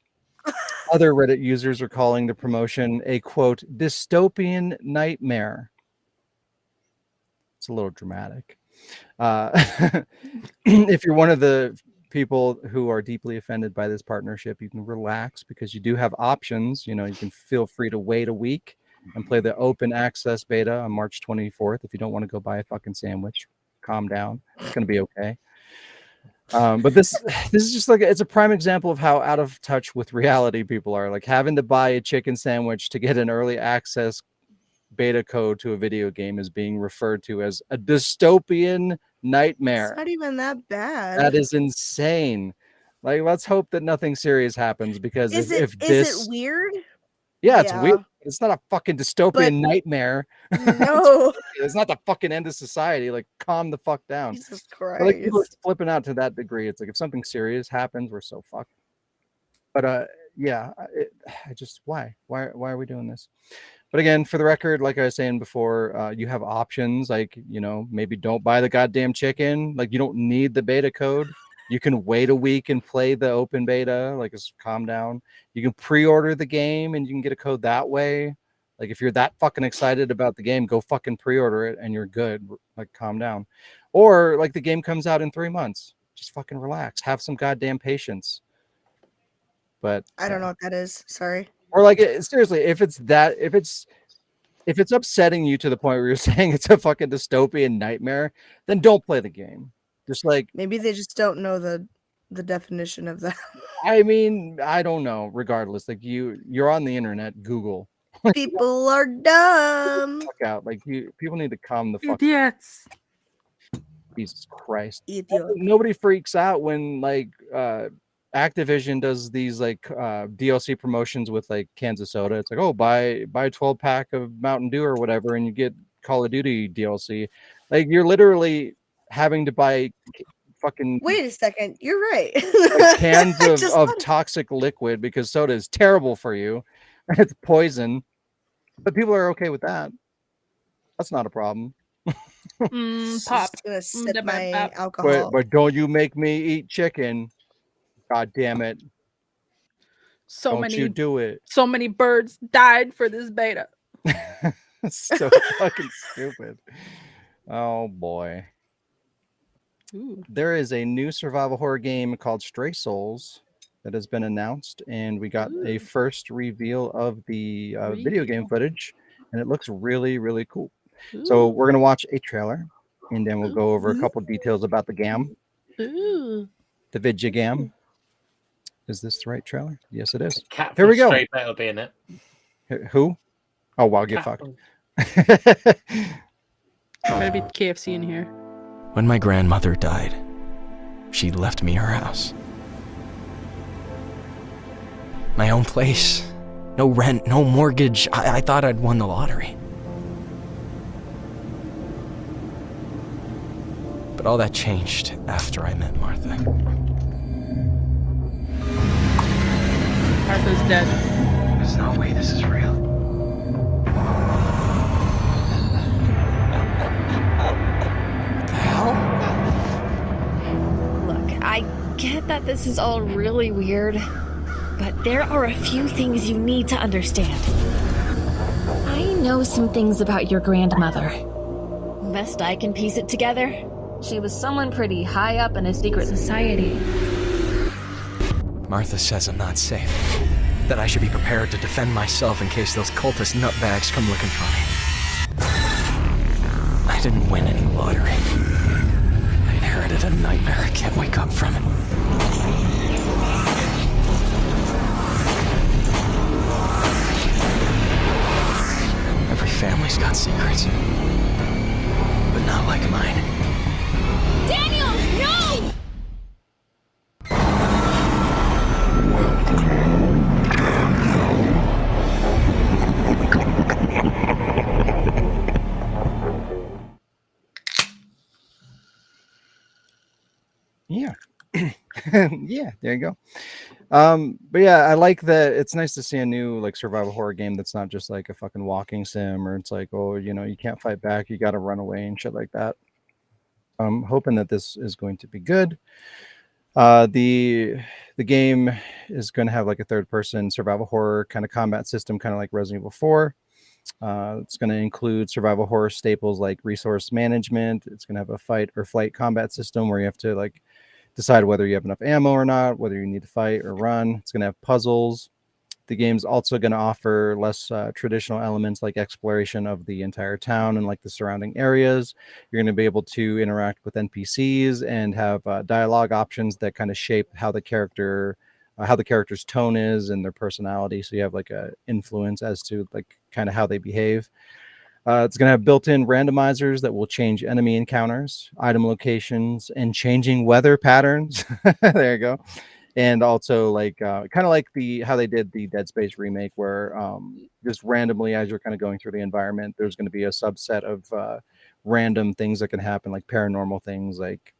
Other Reddit users are calling the promotion a, quote, dystopian nightmare. It's a little dramatic. If you're one of the people who are deeply offended by this partnership, you can relax because you do have options. You can feel free to wait a week and play the open access beta on March 24th. If you don't want to go buy a fucking sandwich, calm down. It's going to be okay. But this is just like, it's a prime example of how out of touch with reality people are. Like having to buy a chicken sandwich to get an early access beta code to a video game is being referred to as a dystopian nightmare. It's not even that bad. That is insane. Like, let's hope that nothing serious happens, because Is if it this, weird? yeah, it's Yeah. weird. It's not a fucking dystopian nightmare. No. It's not the fucking end of society. Like, calm the fuck down. Jesus But, like, people are Christ. flipping out to that degree. It's like, if something serious happens, we're so fucked. But yeah, I just why are we doing this? But again, for the record, like I was saying before, you have options. Like, maybe don't buy the goddamn chicken. Like, you don't need the beta code. You can wait a week and play the open beta. Like, just calm down. You can pre-order the game and you can get a code that way. Like, if you're that fucking excited about the game, go fucking pre-order it and you're good. Like, calm down. Or like, the game comes out in 3 months. Just fucking relax. Have some goddamn patience. But I don't know what that is. Sorry. or like, seriously, if it's upsetting you to the point where you're saying it's a fucking dystopian nightmare, then don't play the game. Just like, Maybe they just don't know the definition of that. I mean, I don't know. Regardless, like, you're on the internet, Google. People are dumb. Fuck out. Like, people need to calm the fuck. Idiots. Jesus Christ. Idiot. Nobody freaks out when like Activision does these like DLC promotions with like cans of soda. It's like, oh, buy a 12-pack of Mountain Dew or whatever, and you get Call of Duty DLC. Like, you're literally having to buy fucking Wait a second. You're right. like, cans I of just thought- toxic liquid because soda is terrible for you. It's poison. But people are okay with that. That's not a problem. Pop. Just gonna sip that my pop. alcohol. But don't you make me eat chicken. God damn it. So Don't many you do it. so many birds died for this beta. So fucking stupid. Oh boy. Ooh. There is a new survival horror game called Stray Souls that has been announced, and we got a Ooh. first reveal of the video game Reveal. footage, and it looks really, really cool. So we're gonna watch a trailer, and then we'll go over a couple details about the game, Ooh. the video game. Is this the right trailer? Yes, it is. Cat Here from we go. Stray Better be in it. Who? Oh, wow, get Cat fucked. from- Better be KFC in here. When my grandmother died, she left me her house. My own place. No rent, no mortgage. I thought I'd won the lottery. But all that changed after I met Martha. Martha's dead. There's no way this is real. What the hell? Look, I get that this is all really weird, but there are a few things you need to understand. I know some things about your grandmother. Best I can piece it together, she was someone pretty high up in a secret society. Martha says I'm not safe. That I should be prepared to defend myself in case those cultist nutbags come looking for me. I didn't win any lottery. I inherited a nightmare I can't wake up from. Every family's got secrets. Yeah. Yeah, there you go. But yeah, I like that. It's nice to see a new like survival horror game that's not just like a fucking walking sim, or it's like, oh, you know, you can't fight back, you got to run away and shit like that. I'm hoping that this is going to be good. The game is going to have like a third person survival horror kind of combat system, kind of like Resident Evil 4. It's going to include survival horror staples like resource management. It's going to have a fight or flight combat system where you have to like decide whether you have enough ammo or not, whether you need to fight or run. It's going to have puzzles. The game's also going to offer less traditional elements like exploration of the entire town and like the surrounding areas. You're going to be able to interact with NPCs and have dialogue options that kind of shape how the character's tone is and their personality. So you have like a influence as to like kind of how they behave. It's going to have built-in randomizers that will change enemy encounters, item locations, and changing weather patterns. There you go. And also like kind of like how they did the Dead Space remake, where just randomly as you're kind of going through the environment, there's going to be a subset of random things that can happen, like paranormal things, like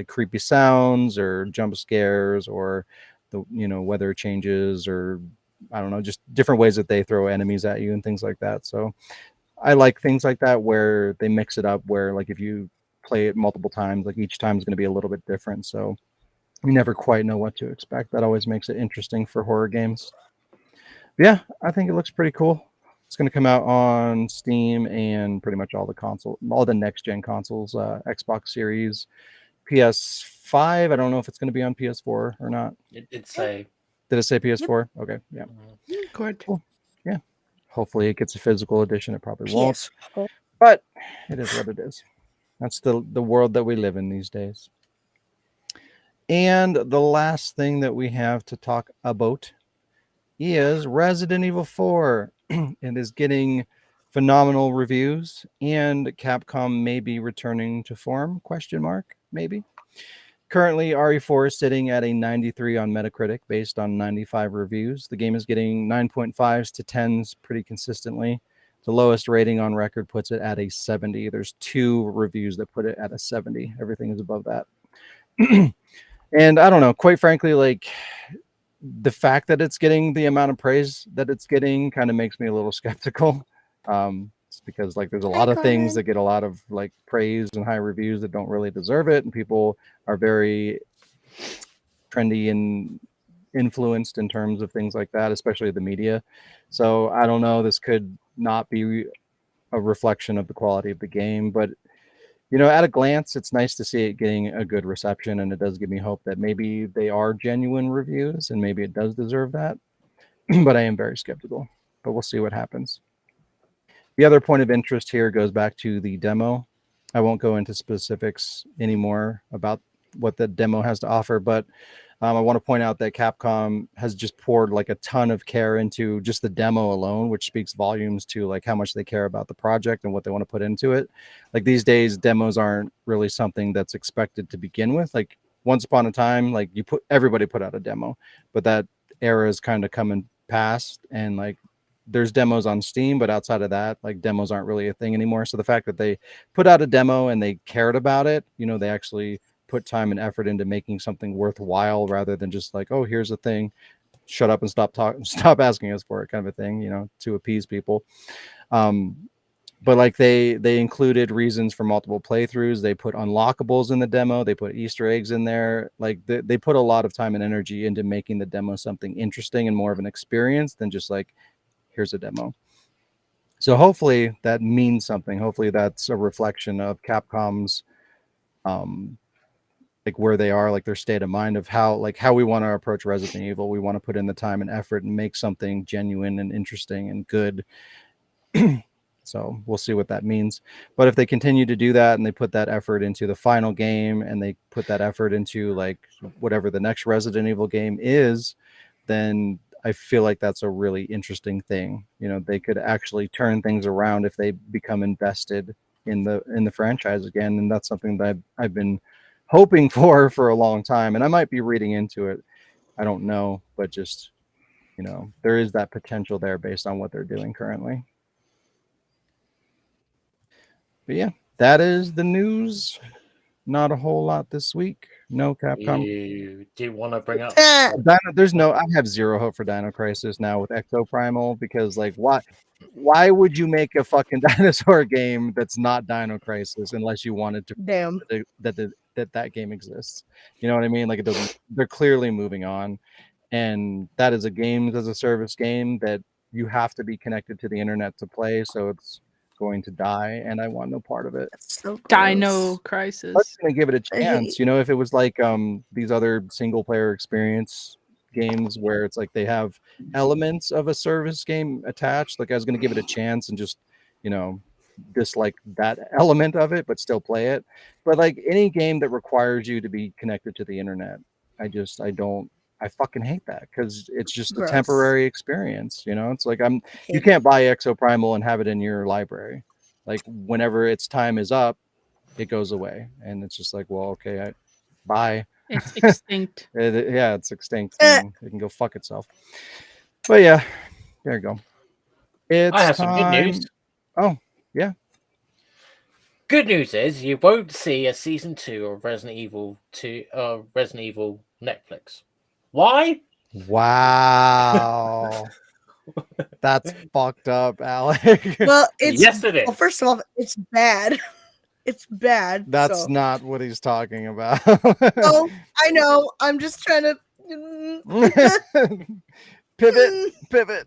creepy sounds or jump scares, or the weather changes, or I don't know, just different ways that they throw enemies at you and things like that. So I like things like that where they mix it up, where like if you play it multiple times, like each time is going to be a little bit different. So you never quite know what to expect. That always makes it interesting for horror games. But yeah, I think it looks pretty cool. It's going to come out on Steam and pretty much all the next gen consoles, Xbox Series, PS5. I don't know if it's going to be on PS4 or not. Did say. Did it say PS4? Okay, yeah. Good. Cool. Yeah. Hopefully it gets a physical edition. It probably won't. PS4. But it is what it is. That's the world that we live in these days. And the last thing that we have to talk about is Resident Evil 4. It is getting phenomenal reviews, and Capcom may be returning to form, ? Maybe. Currently, RE4 is sitting at a 93 on Metacritic based on 95 reviews. The game is getting 9.5s to 10s pretty consistently. The lowest rating on record puts it at a 70. There's 2 reviews that put it at a 70. Everything is above that. And I don't know, quite frankly, like the fact that it's getting the amount of praise that it's getting kind of makes me a little skeptical. It's because like there's a lot of things that get a lot of like praise and high reviews that don't really deserve it, and people are very trendy and influenced in terms of things like that, especially the media. So I don't know, this could not be a reflection of the quality of the game, but at a glance, it's nice to see it getting a good reception, and it does give me hope that maybe they are genuine reviews and maybe it does deserve that. But I am very skeptical, but we'll see what happens. The other point of interest here goes back to the demo. I won't go into specifics anymore about what the demo has to offer, but I want to point out that Capcom has just poured like a ton of care into just the demo alone, which speaks volumes to like how much they care about the project and what they want to put into it. Like these days, demos aren't really something that's expected to begin with. Like once upon a time, like everybody put out a demo, but that era is kind of coming past, and like there's demos on Steam, but outside of that, like demos aren't really a thing anymore. So the fact that they put out a demo and they cared about it, they actually put time and effort into making something worthwhile rather than just like, oh, here's a thing, shut up and stop asking us for it, kind of a thing, to appease people. But like they included reasons for multiple playthroughs. They put unlockables in the demo. They put Easter eggs in there. Like they put a lot of time and energy into making the demo something interesting and more of an experience than just like, here's a demo. So hopefully that means something. Hopefully that's a reflection of Capcom's like where they are, like their state of mind of how we want to approach Resident Evil. We want to put in the time and effort and make something genuine and interesting and good. So we'll see what that means. But if they continue to do that and they put that effort into the final game and they put that effort into like whatever the next Resident Evil game is, then I feel like that's a really interesting thing. They could actually turn things around if they become invested in the franchise again. And that's something that I've been hoping for a long time. And I might be reading into it I don't know, but just, you know, there is that potential there based on what they're doing currently. But yeah, that is the news. Not a whole lot this week. No Capcom. You do want to bring up? There's no. I have zero hope for Dino Crisis now with Exo Primal because, like, why would you make a fucking dinosaur game that's not Dino Crisis unless you wanted to Damn. that game exists? You know what I mean? Like, it doesn't. They're clearly moving on, and that is a games as a service game that you have to be connected to the internet to play. So it's going to die, and I want no part of it. That's so Dino gross. I was Crisis. gonna give it a I hate- chance. You know, if it was like these other single player experience games where it's like they have elements of a service game attached, like I was gonna give it a chance and just, you know, dislike that element of it, but still play it. But like any game that requires you to be connected to the internet, I fucking hate that because it's just a Gross. temporary experience. You know, it's like you Hate can't buy Exo Primal and have it in your library. Like whenever its time is up, it goes away, and it's just like, well, okay, bye. It's extinct. Yeah, it's extinct. And it can go fuck itself. But yeah, there you go. It's I have some good time. news. Oh, yeah. Good news is you won't see a season 2 of Resident Evil Netflix. Why? Wow. That's fucked up, Alec. Well, it's Yes, it is. Well, first of all, it's bad. It's bad. That's so. not what he's talking about. Oh, I know. I'm just trying to Pivot.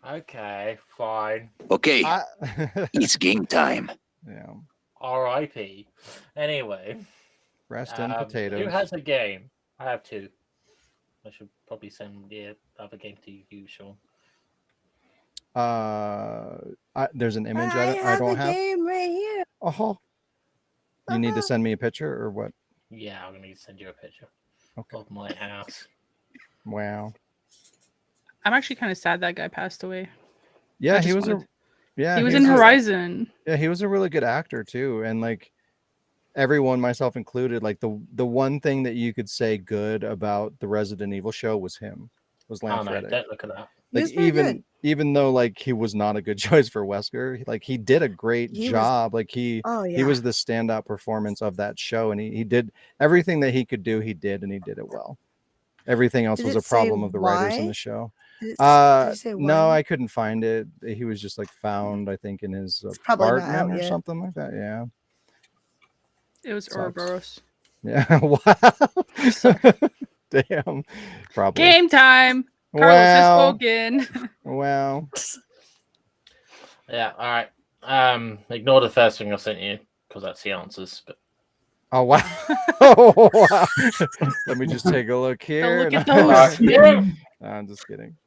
Okay, fine. Okay, I- it's game time. yeah. R.I.P. Anyway, Rest in who potatoes. has a game? I have 2. I should probably send the other game to you, Sean. There's an image I have don't a have. game right here. Oh, you need to send me a picture or what? Yeah, I'm going to send you a picture Okay. of my house. Wow. I'm actually kind of sad that guy passed away. Yeah, I he just was wanted- yeah, he was in Horizon. Yeah, he was a really good actor too, and like everyone, myself included, like the one thing that you could say good about the Resident Evil show was him. Was Oh Lance no, Reddick. don't look at that. He Like was very good. even though like he was not a good choice for Wesker, like he did a great He was- job. Like he Oh yeah. was the standout performance of that show, and he did everything that he could do. He did, and he did it well. Everything else Did was it a problem say of the writers in why? the show. Did it say No, why? I couldn't find it. He was just like found, I think, in his It's probably not apartment out or yet. something like that. Yeah. It was Sucks. Ouroboros. Yeah. Wow. Damn. Probably. Game time. Carlos has Wow. spoken. Wow. Yeah, all right. Ignore the first thing I sent you because that's the answers. But Oh wow. Oh, wow. Let me just take a look here. look at No, those. I'm just kidding.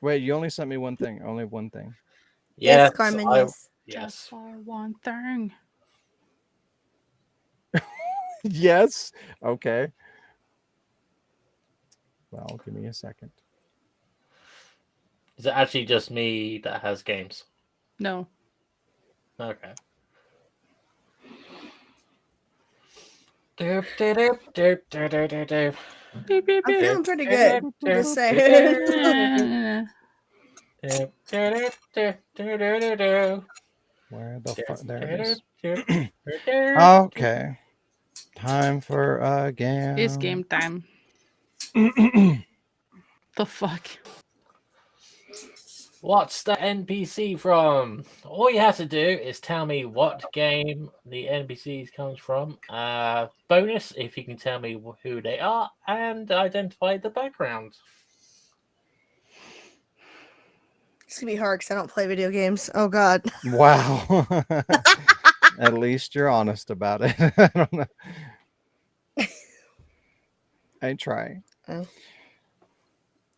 Wait, you only sent me one thing. Only one thing. yes, Carmen. I- Yes. yes. Just for one thing. Yes. Okay. Well, give me a second. Is it actually just me that has games? No. Okay. Doop, doop, doop, doop, doop, doop, doop. Beep, beep, I'm beep. feeling pretty good. Just saying. Doop, doop, doop, doop, doop, doop, Where the doop. fuck? There it is. Doop, doop, doop. Okay. Time for a game. It's game time. The fuck? What's the NPC from? All you have to do is tell me what game the NPCs comes from. Bonus if you can tell me who they are and identify the background. It's gonna be hard because I don't play video games. Oh god. Wow. At least you're honest about it. I don't know. I try. Oh.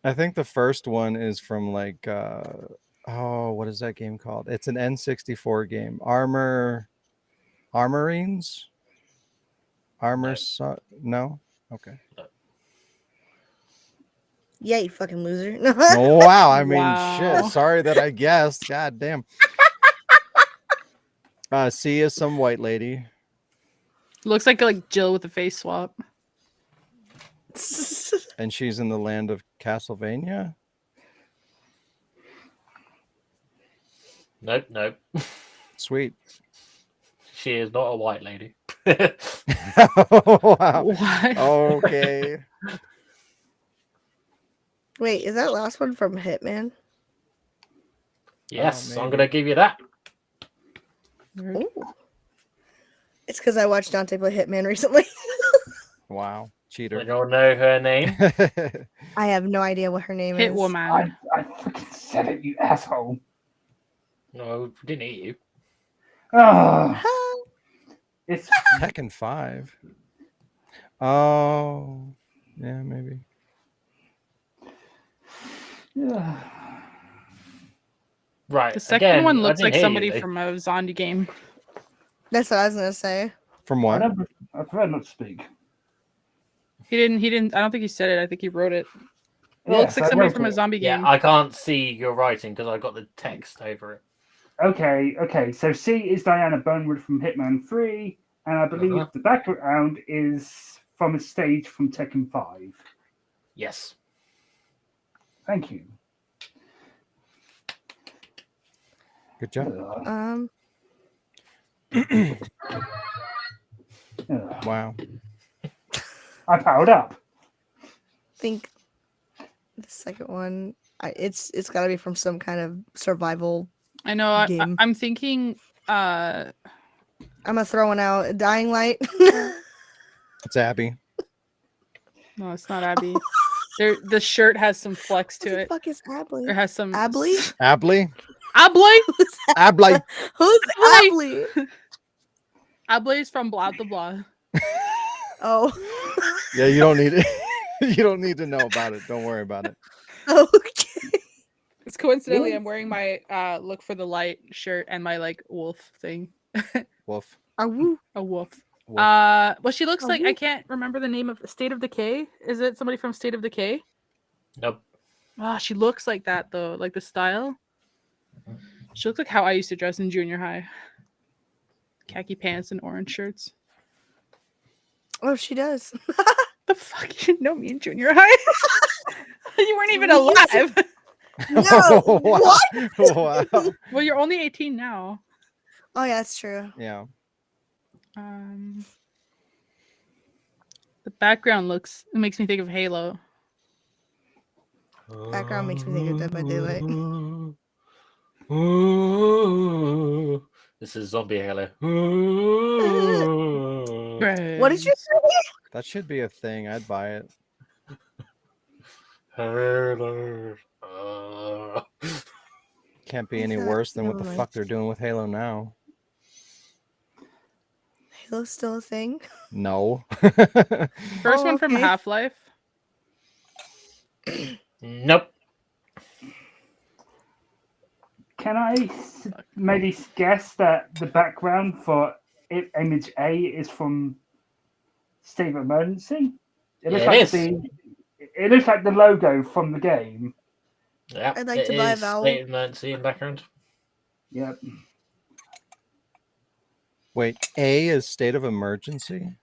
I think the first one is from like what is that game called? It's an N64 game. Armorines? No? Okay. Yeah, you fucking loser. Oh, wow. I mean, Wow. shit. Sorry that I guessed. God damn. C is some white lady. Looks like Jill with a face swap. And she's in the land of Castlevania. Nope, nope. Sweet. She is not a white lady. Wow. What? Okay. Wait, is that last one from Hitman? Yes, I'm maybe. gonna give you that. Ooh. It's because I watched Dante play Hitman recently. Wow. I Cheater. don't know her name. I have no idea what her name Hit is. woman. I fucking said it, you asshole. No, we didn't eat you. Ah, Huh? it's Tekken 5. Oh. Yeah, maybe. Right. The second again, one I looks didn't like hear somebody you, though. from a zombie game. That's what I was gonna say. From I what? prefer not to speak. He didn't. I don't think he said it. I think he wrote it. It Yes, looks like I somebody wrote from a it. zombie Yeah, game. I can't see your writing because I got the text over it. Okay. So C is Diana Bonewood from Hitman 3, and I believe Uh-huh. the background is from a stage from Tekken 5. Yes. Thank you. Good job. Wow. I powered up. Think the second one. It's got to be from some kind of survival. I know. Game. I'm thinking. I'm gonna throw one out. Dying Light. It's Abby. No, it's not Abby. The shirt has some flex Who to the it. fuck is Abley? It has some Abley? Abley? Abley. Abley. Who's Abley? Abley? Abley is from Blah blah blah. Oh. Yeah, you don't need it. You don't need to know about it. Don't worry about it. Okay. It's coincidentally I'm wearing my look for the light shirt and my like wolf thing. Wolf. Woo. A wolf. Wolf. Well, she looks A like I wolf. can't remember the name of State of Decay. Is it somebody from State of Decay? Nope. Ah, she looks like that though, like the style. She looks like how I used to dress in junior high. Khaki pants and orange shirts. Oh, she does. The fuck, you know me in junior high? You weren't even We used alive. No. Wow. What? Wow. Well, you're only 18 now. Oh yeah, that's true. Yeah. The background it makes me think of Halo. Background makes me think of Dead by Daylight. This is Zombie Halo. What did you say? That should be a thing. I'd buy it. Halo. Can't be Is any that- worse than what never the mind. fuck they're doing with Halo now. Halo's still a thing. No. First Oh, one from okay. Half-Life. Nope. Can I maybe guess that the background for image A is from State of Emergency? It looks Yeah, like it is. it looks like the logo from the game. Yeah, I'd like to buy a vowel. State of Emergency in background. Yep. Wait, A is state of emergency?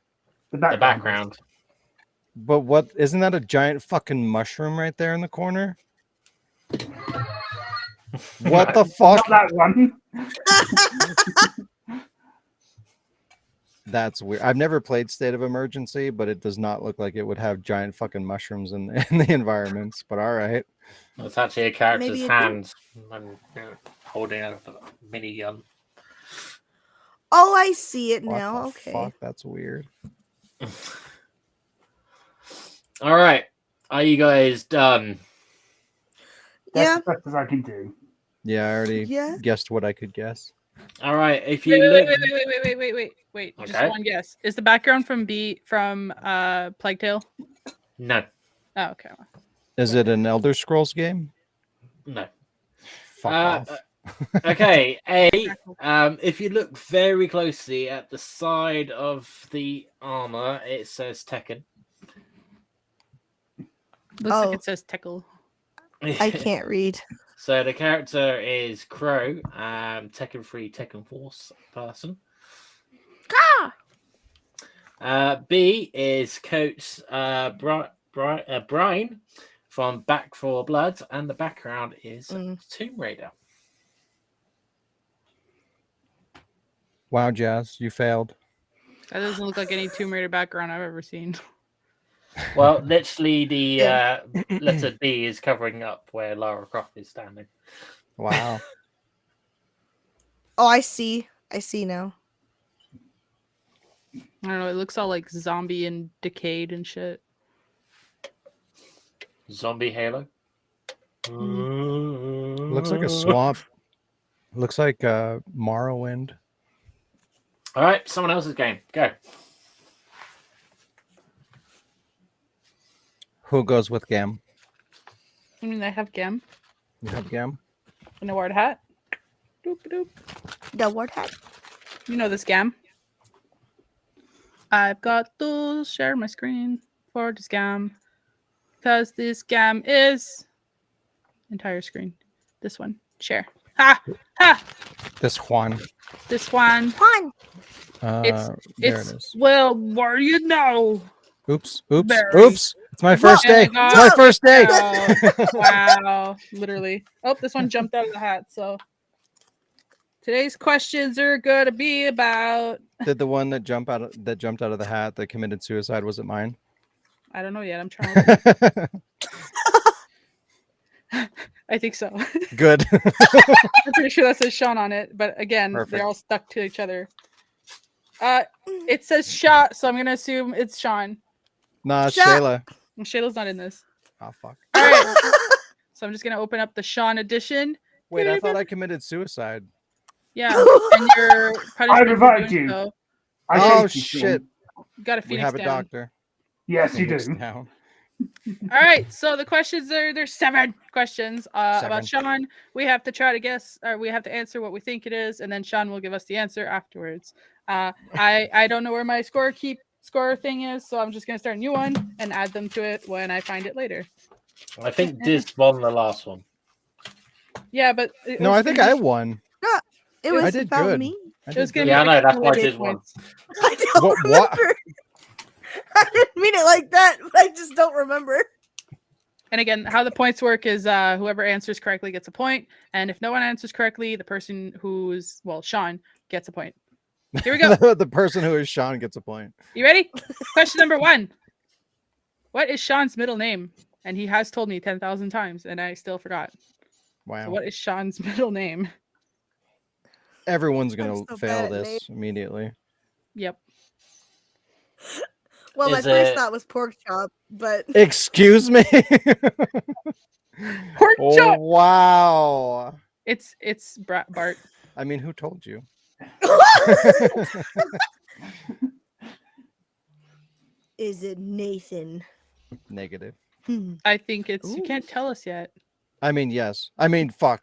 The The background. But what isn't that a giant fucking mushroom right there in the corner? What the fuck? Not that one. That's weird. I've never played State of Emergency, but it does not look like it would have giant fucking mushrooms in the environments. But all right. It's actually a character's Maybe it hand and holding a mini gun. Oh, I see it What now. the Okay. fuck? That's weird. All right. Are you guys done? That's Yeah. the best as I can do. Yeah, I already Yeah. guessed what I could guess. All right. If Wait, you wait, look, wait. Just Okay. one guess. Is the background from Plague Tale? no, Oh, okay. Is it an Elder Scrolls game? no. Fuck off. Okay, if you look very closely at the side of the armor, it says Tekken. Looks Oh. like it says Tickle. I can't read. So the character is Crow, Tekken 3, Tekken Force person. Ah! B is Coach Brian from Back 4 Blood, and the background is Mm. Tomb Raider. Wow, Jazz, you failed. That doesn't look like any Tomb Raider background I've ever seen. Well, literally, the Yeah. letter D is covering up where Lara Croft is standing. Wow. Oh, I see. I see now. I don't know. It looks all like zombie and decayed and shit. Zombie Halo. Looks like a swamp. Looks like Morrowind. All right, someone else's game. Go. Who goes with Gam? I mean, I have Gem You have Gam? in a ward hat. Doop doop. The word hat. You know this Gam. I've got to share my screen for this Gam. Because this Gam is entire screen. This one. Share. Ha! Ha! This Juan. This one. Fun. There It's it is. well, what do you know? Oops. Oops. Barry. Oops. It's my first And I day. got- It's my first day. Wow. Literally. Oh, this one jumped out of the hat. So today's questions are gonna be about Did the one that jumped out of the hat that committed suicide, was it mine? I don't know yet. I'm trying to I think so. Good. I'm pretty sure that says Sean on it, but again, Perfect. they're all stuck to each other. It says shot, so I'm gonna assume it's Sean. Nah, Shut- Shayla. Well, Shayla's not in this. Oh fuck. All right. So I'm just gonna open up the Sean edition. Wait, I thought I committed suicide. Yeah, and your punishment for revived doing you. so, I Oh saved you, Sean. shit. you got a We Phoenix have a down. doctor. Yes, you Phoenix do. down. All right, so the questions there's 7 questions about 7. Sean. We have to try to guess, or we have to answer what we think it is, and then Sean will give us the answer afterwards. I don't know where my score thing is, so I'm just gonna start a new one and add them to it when I find it later. I think Diz won the last one. Yeah, but it No, was I think gonna I be- won. It was I did about good. me. I It was did gonna good. Yeah, I be know, like that's why cumulative Diz won. points. I don't What? remember. I didn't mean it like that, but I just don't remember. And again, how the points work is whoever answers correctly gets a point, and if no one answers correctly, the person who's Sean gets a point. Here we go. The person who is Sean gets a point. You ready? Question number 1. What is Sean's middle name? And he has told me 10,000 times, and I still forgot. Wow. So what is Sean's middle name? Everyone's gonna I'm so fail bad at this immediately. Yep. Well, my Is first it- thought was pork chop, but Excuse me. Pork chop! Wow. It's Bart. I mean, who told you? is it Nathan? Negative. I think it's you Ooh. can't tell us yet. I mean, yes. I mean, fuck.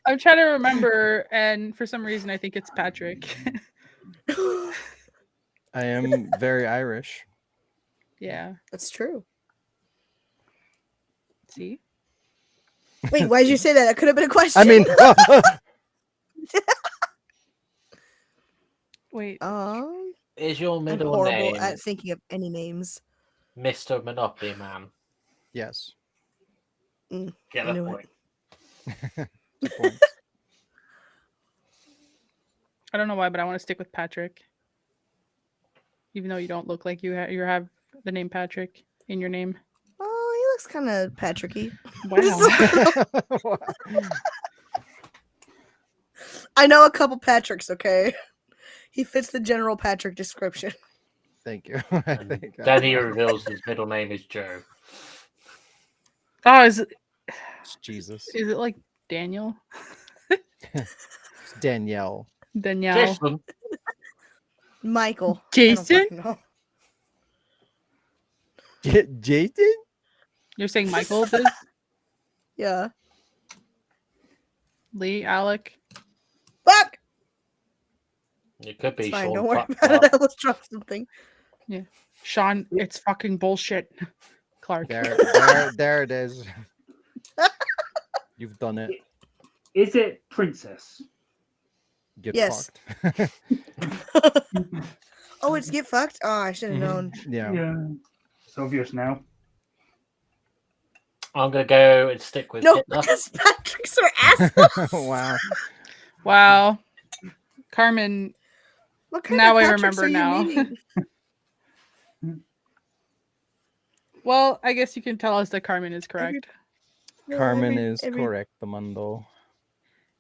I'm trying to remember, and for some reason I think it's Patrick. I am very Irish. Yeah. That's true. See? Wait, why did you say that? That could have been a question. I mean, Wait. Is your I'm middle horrible name at thinking of any names. Mr. Monopoly Man? yes. Get I a knew point. Good point. I don't know why, but I want to stick with Patrick. Even though you don't look like you have the name Patrick in your name. Oh, he looks kind of Patricky. Wow. I know a couple Patricks, okay? He fits the general Patrick description. Thank you. And Thank then he reveals his middle name is Joe. Oh, is it Jesus. like Daniel? It's Danielle. Danielle. Jason. Michael. I don't Jason? fucking know. Jason? You're saying Michael? This? Yeah. Lee, Alec. Fuck! It could be It's fine, Sean don't worry Fuck about it. Clark. I almost dropped something. Sean, it's fucking bullshit. Clark. There it is. You've done it. Is it Princess? Get Yes. fucked. Oh, it's get fucked? Oh, I should have Mhm. known. Yeah. It's obvious now. I'm gonna go and stick with No, Hitler. because Patrick's are assholes. Wow. Wow. Carmen, What kind Now of I Patricks remember are you now. meeting? well, I guess you can tell us that Carmen is correct. Carmen is correct, the mundo.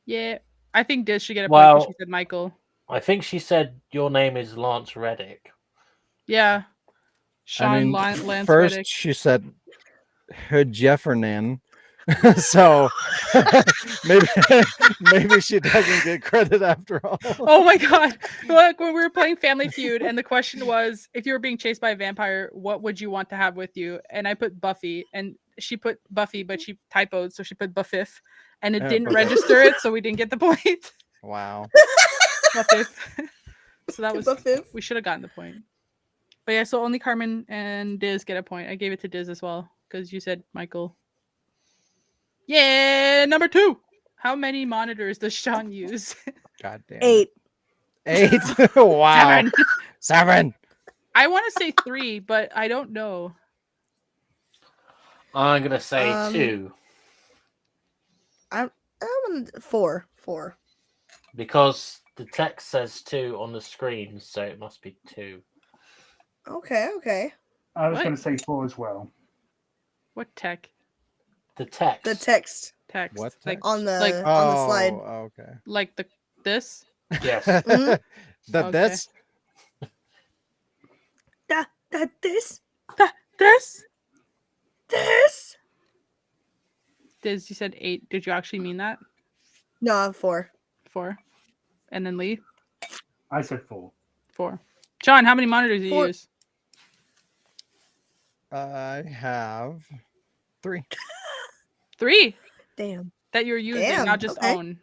Yeah. I think Diz should get a point because Well- she said Michael. I think she said your name is Lance Reddick. Yeah. Sean I mean, Lance first Reddick. she said Jeffernan, so maybe she doesn't get credit after all. Oh my god. Look, when we were playing Family Feud and the question was if you were being chased by a vampire, what would you want to have with you? And I put Buffy and she put Buffy, but she typoed, so she put Buffif and it Yeah, didn't Buffif. register it, so we didn't get the point. Wow. Buffif. So that was Buffif. we should have gotten the point. But yeah, so only Carmen and Diz get a point. I gave it to Diz as well because you said Michael. Yeah, number 2. How many monitors does Sean use? God damn. 8. 8. Wow. 7. I want to say 3, but I don't know. I'm gonna say 2 I'm 4. 4. because the text says 2 on the screen, so it must be 2. Okay. I was What? going to say 4 as well. What text? The text. The text What Like text? on the Like- on the slide. Oh, okay. like this? Yes. Mhm. That Okay. this This. Diz, you said 8. Did you actually mean that? No, 4. 4. And then Lee? I said 4. 4. John, how many monitors do you 4. use? I have 3. 3 Damn. that you're using, Damn, not just okay. own.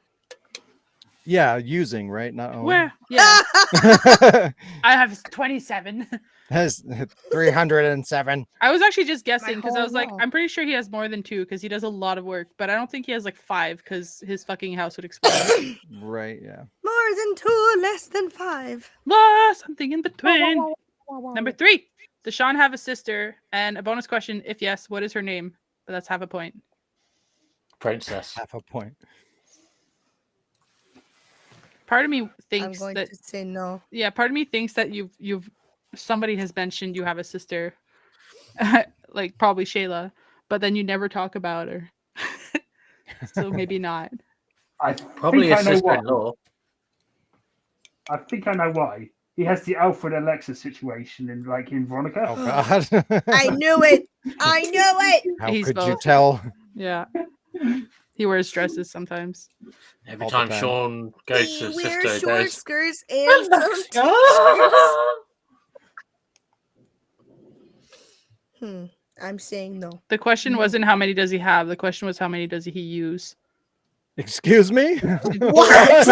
Yeah, using, right? Not own. Where? Yeah. I have 27. Has 307. I was actually just guessing because I whole was like, wall. I'm pretty sure he has more than 2 because he does a lot of work, but I don't think he has like 5 because his fucking house would explode. Right, yeah. More than 2, less than 5. Something in between. Number 3. Does Sean have a sister? And a bonus question, if yes, what is her name? But that's half a point. Princess. Half a point. Part of me I'm thinks going that to say no. yeah, part of me thinks that you've somebody has mentioned you have a sister, like probably Shayla, but then you never talk about her. So maybe not. I Probably think a I know why. sister-in-law. I think I know why. He has the Alfred Alexa situation in Veronica. Oh god. I knew it. I knew it. How He's could you both. tell? Yeah. He wears dresses sometimes. Every All the time time. Sean goes He to his wears sister, short goes, skirts and some t-shirts. I'm saying no. The question wasn't how many does he have. The question was how many does he use. Excuse me? What?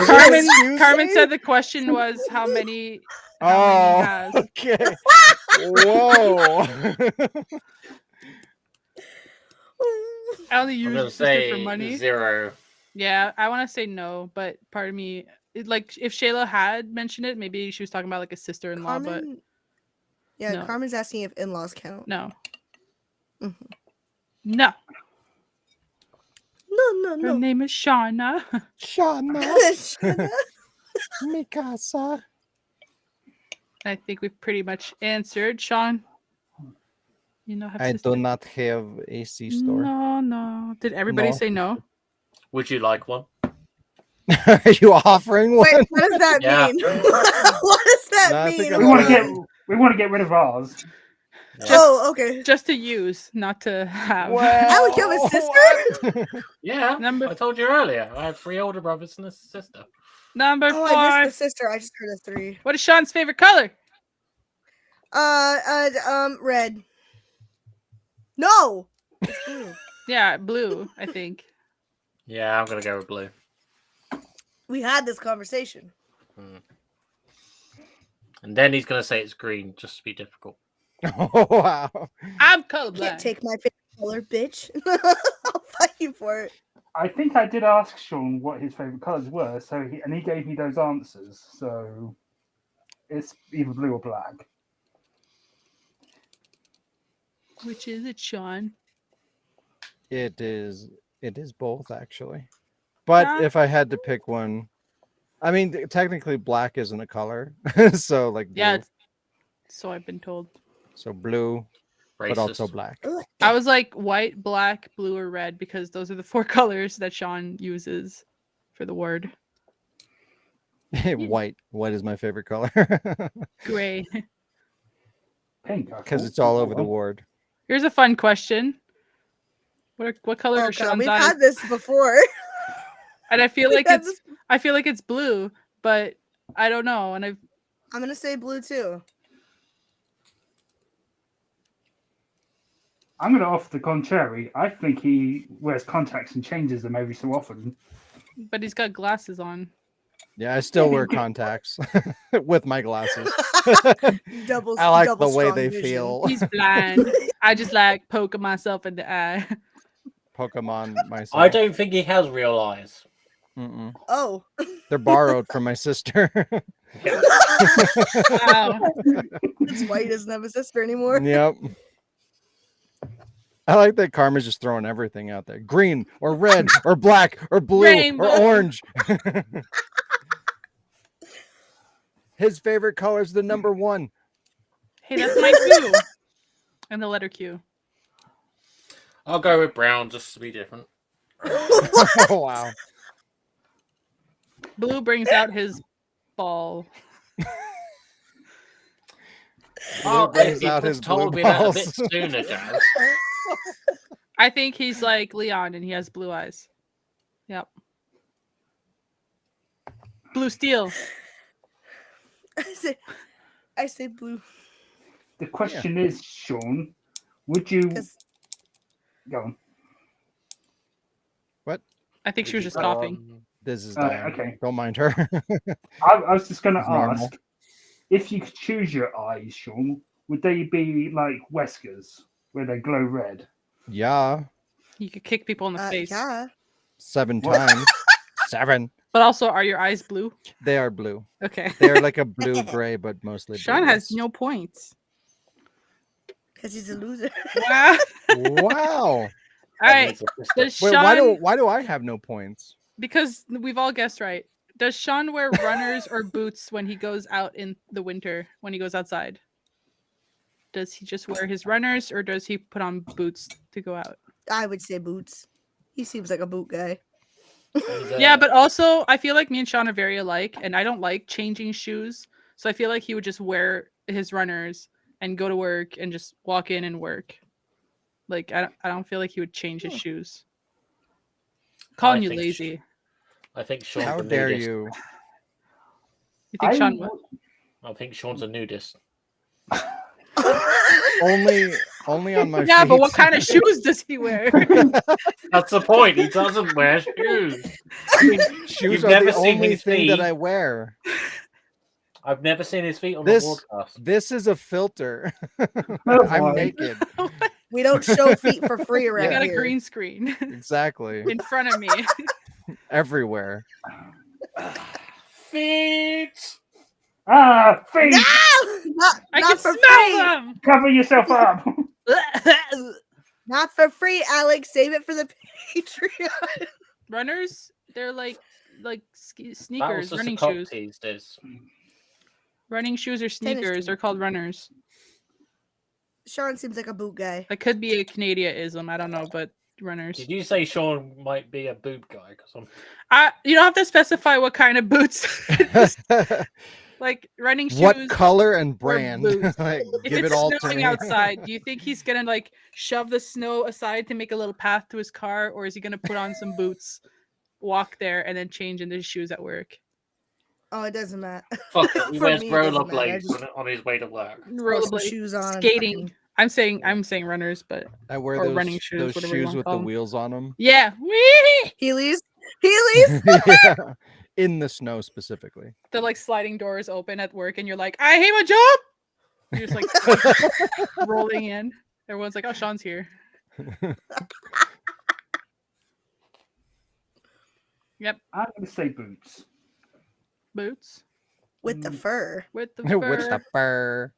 Carmen, Excuse Carmen me? said the question was how many. How Oh, many he has. okay. Whoa. I only I'm use gonna your sister for say money. 0. Yeah, I want to say no, but part of me, like, if Shayla had mentioned it, maybe she was talking about like a sister-in-law, but Carmen. Yeah, no. Carmen's asking if in-laws count. no, Mhm. no. No, Her no. name is Shauna. Shana, Shut up. Mikasa. I think we've pretty much answered. Sean, you know, have I sister- do not have a C store. No. Did everybody No. say no? Would you like one? Are you offering one? Wait, what does that Yeah. mean? What does that No, I think mean? I'm We Hold want to on. get we want to get rid of ours. Oh, okay. Just to use, not to have. Alec, you have a sister? Yeah. Number- I told you earlier. I have 3 older brothers and a sister. Number Oh, 4. I missed the sister. I just heard a 3. What is Sean's favorite color? Red. No. It's blue. Yeah, blue, I think. Yeah, I'm gonna go with blue. We had this conversation. And then he's gonna say it's green, just to be difficult. Oh, wow. I'm Can't colorblind. take my favorite color, bitch. I'll fight you for it. I think I did ask Sean what his favorite colours were, and he gave me those answers. So it's either blue or black. Which is it, Sean? It is both actually. But Ah. if I had to pick one, I mean technically black isn't a color. So like blue. Yeah, so I've been told. So blue, but also Racist. black. I was like white, black, blue, or red because those are the 4 colors that Sean uses for the word. White. White is my favorite color. Gray. Pink. Because it's all over the ward. Here's a fun question. What color Oh are god, Sean's we've eyes? had this before. And I feel We've like had it's blue, but I don't know. And I'm gonna say blue too. I'm going to offer the contrary. I think he wears contacts and changes them every so often. but he's got glasses on. Yeah, I still wear contacts with my glasses. Double. I like double the way strong they vision. feel. He's blind. I just like poking myself in the eye. Pokemon myself. I don't think he has real eyes. Mm-mm. Oh. They're borrowed from my sister. Wow. It's why he doesn't have a sister anymore. Yep. I like that Karma's just throwing everything out there. Green or red or black or blue Rainbow. or orange. His favorite color is the number 1. Hey, that's mine too. And the letter Q. I'll go with brown just to be different. Oh, wow. Blue brings out his ball. Oh, brings you out could his have told blue me that a balls. bit sooner, Jazz. I think he's like Leon and he has blue eyes. Yep. Blue steel. I say blue. The question is, Sean, would you 'Cause- go on? I think she was just coughing. This is Okay. Don't mind her. I was just going to It's normal. ask, if you could choose your eyes, Sean, would they be like Weskers, where they glow red? Yeah. You could kick people in the face. Yeah. 7 What? times. 7. But also, are your eyes blue? They are blue. Okay. They're like a blue gray, but mostly Sean blue. has no points. Because he's a loser. Wow. Wow. All right. Does Wait, Sean, why do I have no points? because we've all guessed right. Does Sean wear runners or boots when he goes out in the winter, when he goes outside? Does he just wear his runners or does he put on boots to go out? I would say boots. He seems like a boot guy. Yeah, but also I feel like me and Sean are very alike and I don't like changing shoes. So I feel like he would just wear his runners and go to work and just walk in and work. Like I don't feel like he would change his shoes. Calling you think lazy. I think Sean's How a dare nudist. you? You think I Sean would- I think Sean's a nudist. Only on my Yeah, feet. but what kind of shoes does he wear? That's the point. He doesn't wear shoes. Shoes You've are never the seen only his thing that feet. I wear. I've never seen his feet on This- the broadcast. This is a filter. Oh, I'm boy. naked. We don't show feet for free I around got a here. green screen Exactly. in front of me. Everywhere. Feet. Ah, feet! No! Not, I not can for smell free. them. Cover yourself up. Not for free, Alex. Save it for the Patreon. Runners, they're like That was sneakers, just running a cock shoes. tease, Diz. Running shoes or sneakers shoes. are called runners. Sean seems like a boot guy. That could be a Canadianism. I don't know, but runners. Did you say Sean might be a boob guy? Because You don't have to specify what kind of boots. Like running shoes. What color and brand? boots. Like, If give it's it all to snowing me. outside, do you think he's gonna like shove the snow aside to make a little path to his car, or is he gonna put on some boots, walk there, and then change into his shoes at work? Oh, it doesn't matter. fuck it, he For wears me, it doesn't matter. I rollerblades just on his way to work. throw some Rollerblade, shoes on. and skating. fucking- I'm saying runners, but I wear or those, running shoes, those whatever you shoes wanna with call the 'em. wheels on them. yeah, whee! Heelys. Heelys. Yeah. In the snow specifically. The like sliding doors open at work, and you're like, I hate my job. You're just like rolling in. Everyone's like, oh, Sean's here. Yep, I'm going to say boots. boots. With the fur. with the fur, With the fur.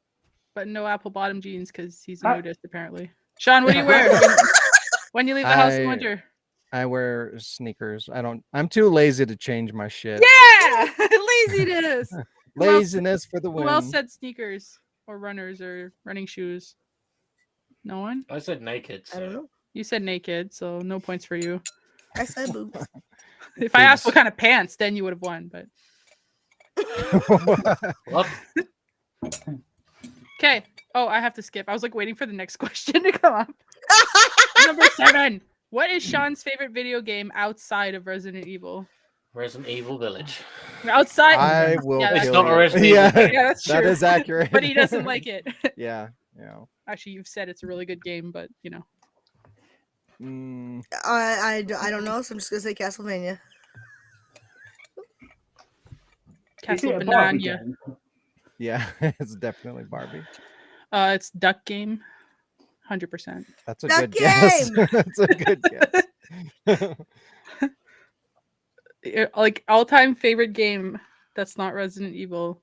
but no apple bottom jeans because he's a nudist apparently. Sean, what do you wear when you leave the house in winter? I wear sneakers. I'm too lazy to change my shit. Yeah, laziness. Laziness for the Who else win. said sneakers or runners or running shoes? No one. I said naked. I don't So. know. You said naked, so no points for you. I said boobs. If I asked Boobs. what kind of pants, then you would have won. But What? okay. Oh, I have to skip. I was like waiting for the next question to come up. Number 7. What is Sean's favorite video game outside of Resident Evil? Resident Evil Village. Outside. I will Yeah, It's kill not you. a Resident Evil Yeah, game. Yeah, that's true. that is accurate. But he doesn't like it. Yeah. Actually, you've said it's a really good game, but you know. I don't know, so I'm just gonna say Castlevania. Is it a Barbie Castlevania. game? Yeah, it's definitely Barbie. It's Duck Game. 100%. That's a Duck good guess. Game! That's a good guess. Like all-time favorite game that's not Resident Evil.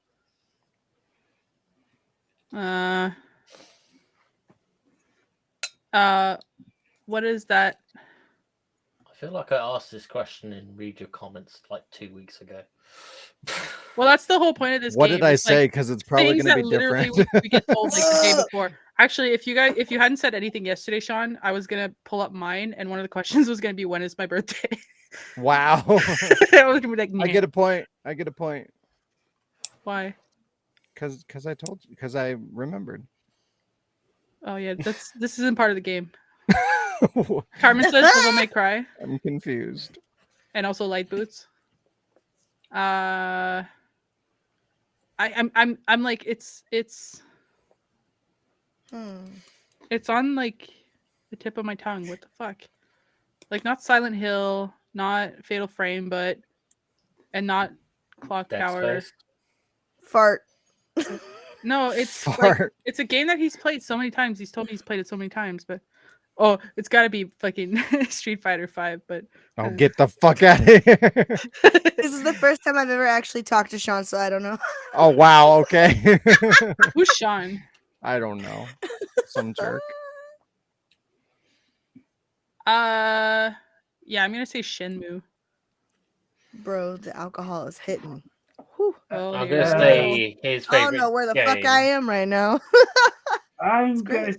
What is that? I feel like I asked this question in read your comments like 2 weeks ago. Well, that's the whole point of this What game. did I It's, like, say? Because it's probably things going to that be literally different. we get told like the day before. Actually, if you hadn't said anything yesterday, Sean, I was gonna pull up mine, and one of the questions was gonna be when is my birthday. Wow. I was gonna be like, I get a point. I get a point. why? Because I told you. Because I remembered. Oh yeah, this isn't part of the game. Carmen says Devil May Cry, I'm confused. and also Light Boots. I'm like it's on like the tip of my tongue. What the fuck? Like not Silent Hill, not Fatal Frame, and not Clock Dead Tower. Space. Fart. No, it's like, Fart. it's a game that he's played so many times. He's told me he's played it so many times, but oh, it's got to be fucking Street Fighter 5. But Oh, get the fuck out of here. This is the first time I've ever actually talked to Sean, so I don't know. Oh, wow. Okay. who's Sean? I don't know. Some jerk. Yeah, I'm gonna say Shenmue. Bro, the alcohol is hitting. Oh, I'm here gonna we go. say his I don't favorite. know where the game. fuck I am right now. I'm great. gonna.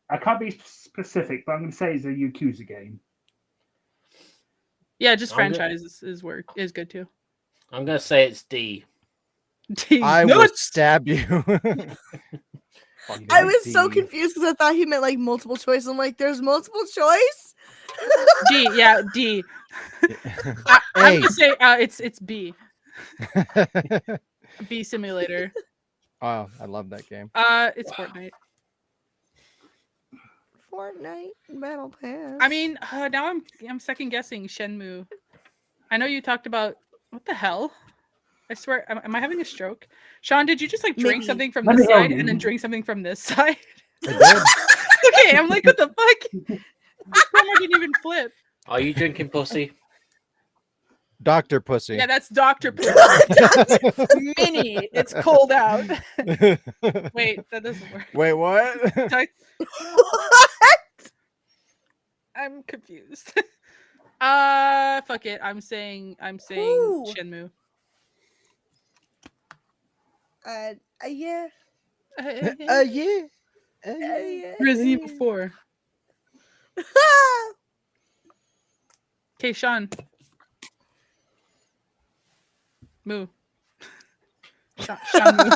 I can't be specific, but I'm gonna say it's a Yakuza game. Yeah, just I'm good. franchise is good too. I'm gonna say it's D. I No, will it's stab you. I was so D. confused because I thought he meant like multiple choice. I'm like, there's multiple choice? D. Yeah, D. I'm Hey. gonna say it's B. B Simulator. Oh, I love that game. It's Fortnite. Fortnite Battle Pass. I mean, now I'm second guessing Shenmue. I know you talked about what the hell. I swear, am I having a stroke? Sean, did you just like drink Maybe. something from Let this me help side you. and then drink something from this side? I did. Okay, I'm like, what the fuck? This camera didn't even flip. Are you drinking pussy? Dr. Pussy. Yeah, that's Dr. Mini. It's cold out. Wait, that doesn't work. Wait, what? I'm confused. Fuck it. I'm saying Ooh. Shenmue. Yeah. Yeah. Yeah. Resident Evil 4. Okay, Sean. Moo. Sean Moo.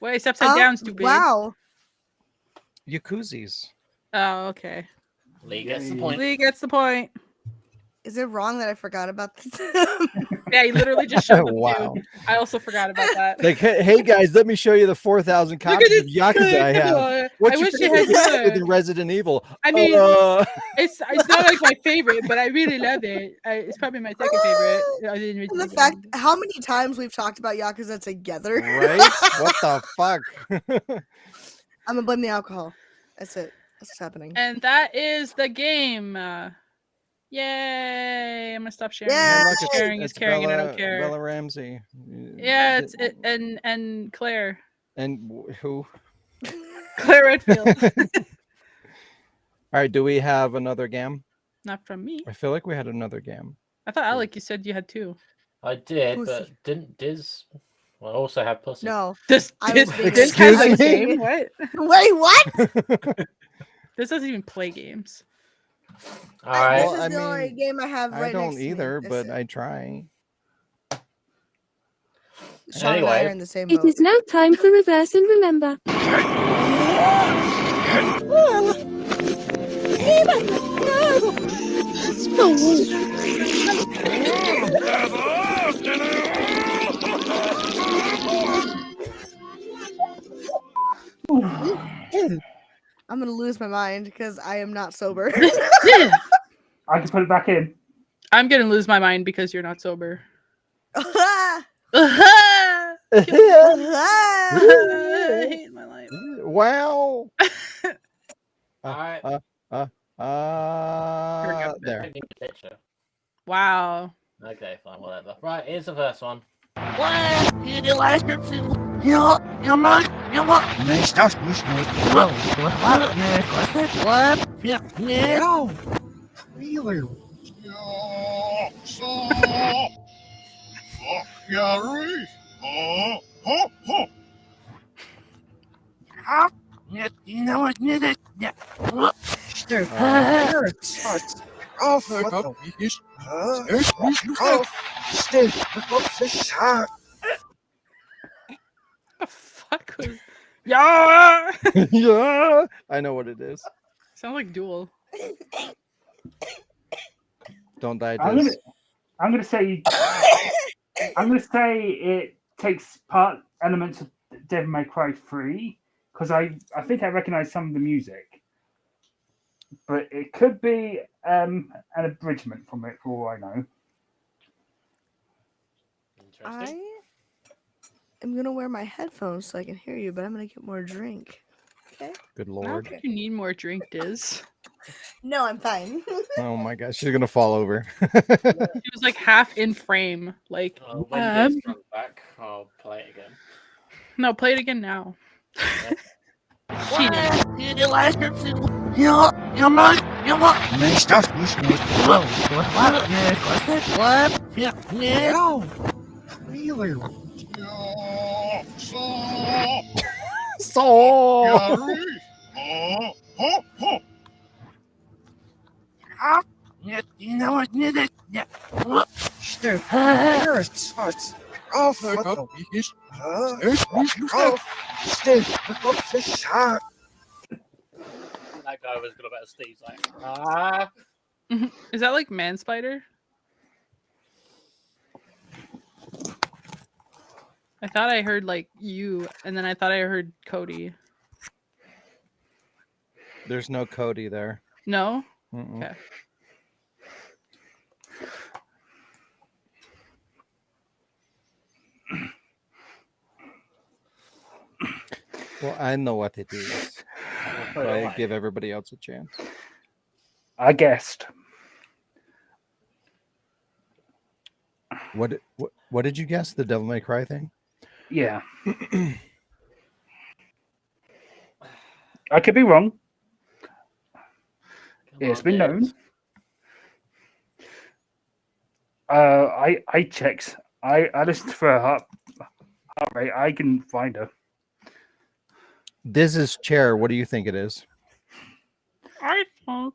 Wait, it's upside down, stupid. Wow. Yakuzi's. Oh, okay. Lee gets the point. Lee gets the point. Is it wrong that I forgot about this? Yeah, he literally just showed them Wow. too. I also forgot about that. Like, hey guys, let me show you the 4,000 Look at copies of it. Yakuza I have. What's I your wish it favorite had other more. than Resident Evil? I mean, Uh, it's not like my favorite, but I really love it. It's probably my second favorite. I didn't And the really fact how many times we've talked about Yakuza together. right? What the fuck? I'm gonna blame the alcohol. That's it. That's what's happening. And that is the game. Yay! I'm gonna stop sharing. Yeah. Hey, look, Sharing is caring, and I don't care. Bella Ramsey. Yeah, it's and Claire. And who? Claire Redfield. All right, do we have another gam? Not from me. I feel like we had another gam. I thought Alec, you said you had 2. I did, Pussy. but didn't Diz? Well, I also have pussy. No. This I was being this Excuse has a me? game. What? Wait, what? This doesn't even play games. All right. This Well, is I the only mean, game I have right I next don't to me. either, That's but it. I try. Sean and I Anyway. are in the same It boat. is now time for reverse and remember. I'm gonna lose my mind because I am not sober. I can put it back in. I'm gonna lose my mind because you're not sober. Ah! I Ah! hate my life. Wow. All right. There. Taking a picture. Wow. Okay, fine, whatever. Right, here's the first one. The fuck was? Yeah. Yeah, I know what it is. Sounds like Duel. Don't die, I'm gonna, Diz. I'm gonna say, I'm gonna say it takes part elements of Devil May Cry 3 because I think I recognize some of the music, but it could be an abridgment from it for all I know. Interesting. I am gonna wear my headphones so I can hear you, but I'm gonna get more drink. Okay? Good I don't lord. think you need more drink, Diz. No, I'm fine. Oh my gosh, she's gonna fall over. She was like half in frame. Like, When Diz comes back, I'll play it again. no, play it again now. Cheating. So That guy was good about Steve's like, ah. Is that like Man Spider? I thought I heard like you, and then I thought I heard Cody. there's no Cody there. No? Mm-mm. Okay. Well, I know what it is. But I give everybody else a chance. I guessed. What did you guess? The Devil May Cry thing? Yeah. I could be wrong. It's been known. I checked. I listened for her heart rate. I can find her. Diz's chair. What do you think it is? I thought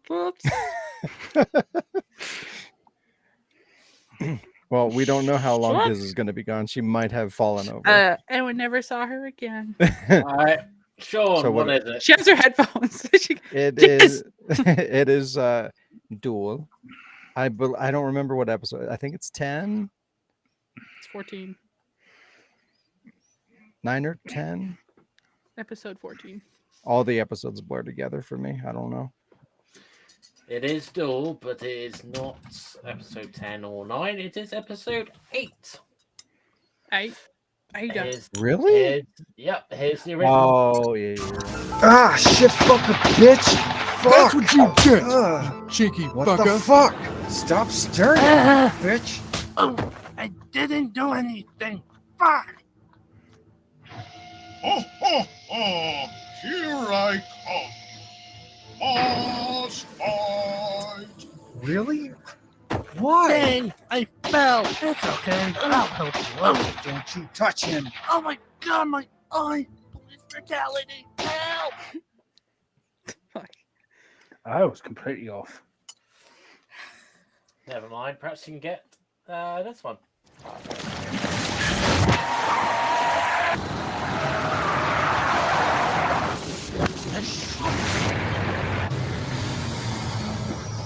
Well, we don't know how long What? Diz is going to be gone. She might have fallen over. and we never saw her again. All right, Sean, So what what- is it? She has her headphones. She- It Diz! is. It is Duel. I don't remember what episode. I think it's 10, It's 14. 9 or 10. Episode 14. All the episodes blur together for me. I don't know. It is Duel, but it is not episode 10 or 9. It is episode 8. I don't. Here's- Really? Here's the original. Oh yeah. Ah, shit, fucking bitch. Fuck. That's what you get, Ugh, cheeky what fucker. the fuck? Stop stirring, bitch. Oh, I didn't do anything. Fuck. Oh, oh, oh, here I come. Must fight. Really? Why? Hey, I fell. It's okay. I'll help you. Oh, don't you touch him. Oh my god, my eye. Police brutality. Help. I was completely off. Never mind. Perhaps you can get this one.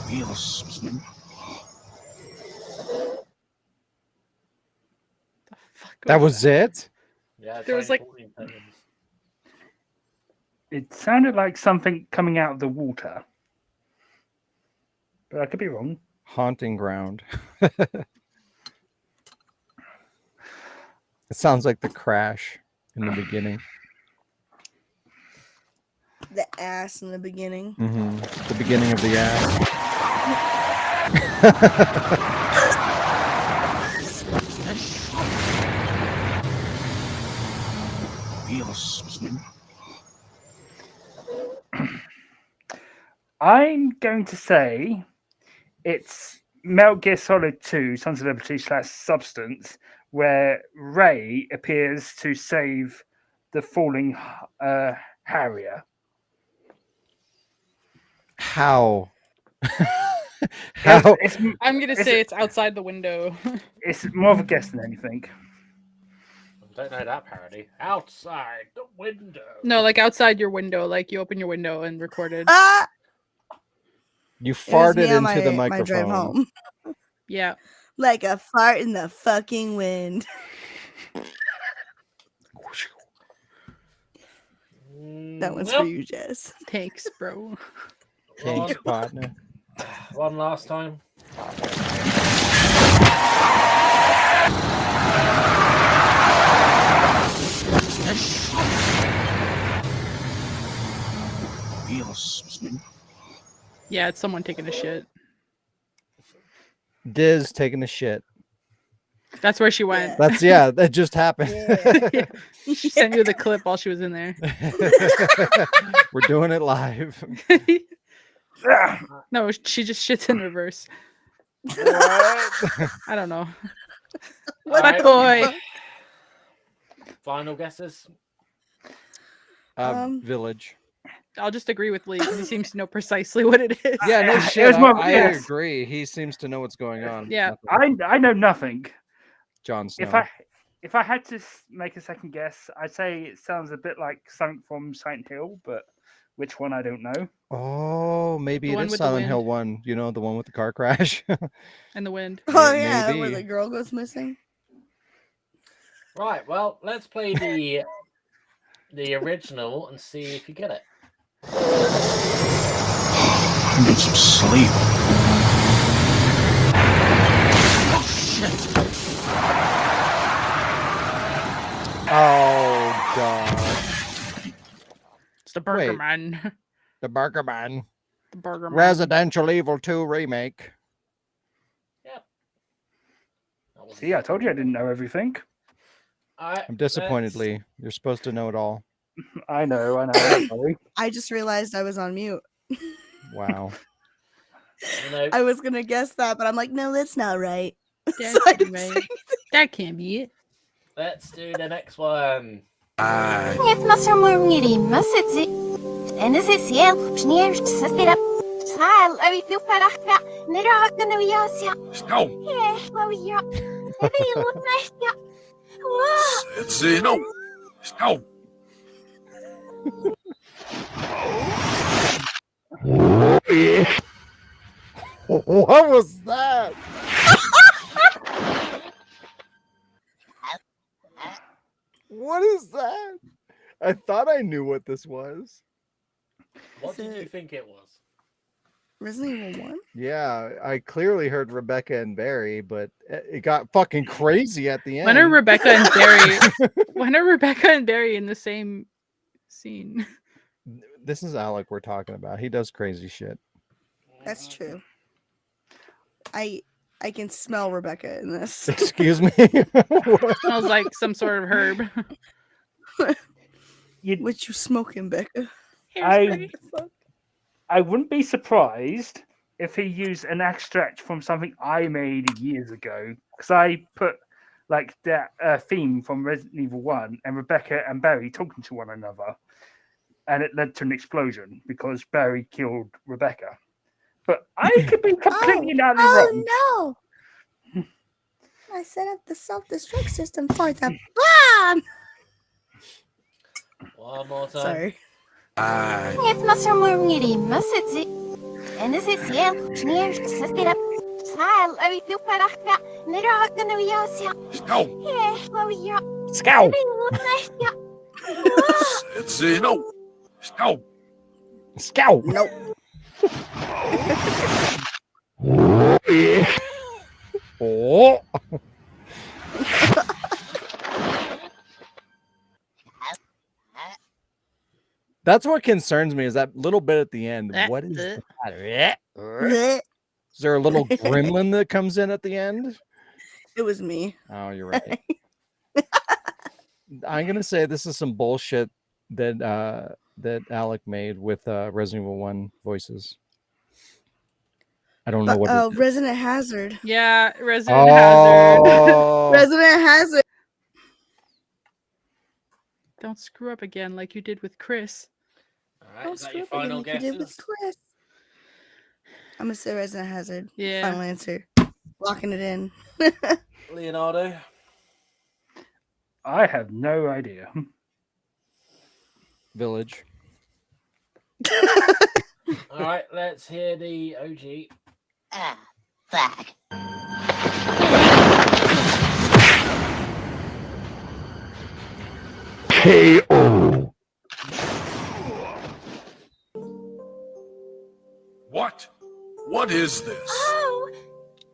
Yes. That was it? Yeah, There was like 14 seconds. It sounded like something coming out of the water. But I could be wrong. Haunting ground. It sounds like the crash in the beginning. The ass in the beginning. The beginning of the ass. I'm going to say it's Metal Gear Solid 2, Sons of Liberty / Substance, where Ray appears to save the falling Harrier. How? How? I'm gonna say it's outside the window. It's more of a guess than anything. I don't know that parody. Outside the window. No, like outside your window, like you open your window and recorded. Ah! You It was me farted on into the my drive microphone. home. Yeah. Like a fart in the fucking wind. That one's for you, Jess. Thanks, bro. Thanks, partner. One last time. Yeah, it's someone taking a shit. Diz taking a shit. That's where she went. That's that just happened. Yeah. She sent you the clip while she was in there. We're doing it live. No, she just shits in reverse. What? I don't know. What My boy. Final guesses? Village. I'll just agree with Lee because he seems to know precisely what it is. Yeah, no It shit. was more of a I guess. agree. He seems to know what's going on. Yeah. I know nothing. Jon Snow. If I had to make a second guess, I'd say it sounds a bit like something from Silent Hill, but which one I don't know. Oh, maybe The it one is with the Silent Hill wind. 1. You know, the one with the car crash. And the wind. Oh yeah, where Maybe. the girl goes missing. Right, well, let's play the original and see if you get it. I need some sleep. Oh, shit. Oh, God. It's the Burger Wait. Man. The Burger Man. The Burger Man. Residential Evil 2 remake. Yep. See, I told you I didn't know everything. I'm disappointed, Lee. You're supposed to know it all. I know. I'm sorry. I just realized I was on mute. Wow. You know, I was gonna guess that, but I'm like, no, that's not right. That So I can't be didn't right. say That can't be it. let's do the next one. Zeno. No. What was that? What is that? I thought I knew what this was. What Is did you it- think it was? Resident Evil 1? Yeah, I clearly heard Rebecca and Barry, but it got fucking crazy at the end. When are Rebecca and Barry? When are Rebecca and Barry in the same scene? This is Alec we're talking about. He does crazy shit. That's true. I can smell Rebecca in this. Excuse me. Smells like some sort of herb. What you smoking, Becca? Hairspray. I wouldn't be surprised if he used an extract from something I made years ago, because I put like that theme from Resident Evil 1 and Rebecca and Barry talking to one another, and it led to an explosion because Barry killed Rebecca. But I could be completely wrong. Oh no! I set up the self-destruct system for the bomb. One more time. Sorry. Scout. It's no. Scout. Scout. Nope. Oh. That's what concerns me is that little bit at the end. What is that? Is there a little gremlin that comes in at the end? It was me. Oh, you're right. I'm gonna say this is some bullshit that that Alec made with Resident Evil 1 voices. I don't know what. Oh, Resident Hazard. Yeah, Resident Hazard. Resident Hazard. Don't screw up again like you did with Chris. All right, Don't is that screw your up again final like you did with guesses? Chris. I'm gonna say Resident Hazard. Yeah. Final answer. Locking it in. Leonardo? I have no idea. Village. All right, let's hear the OG. Fuck. KO. What? What is this? Oh,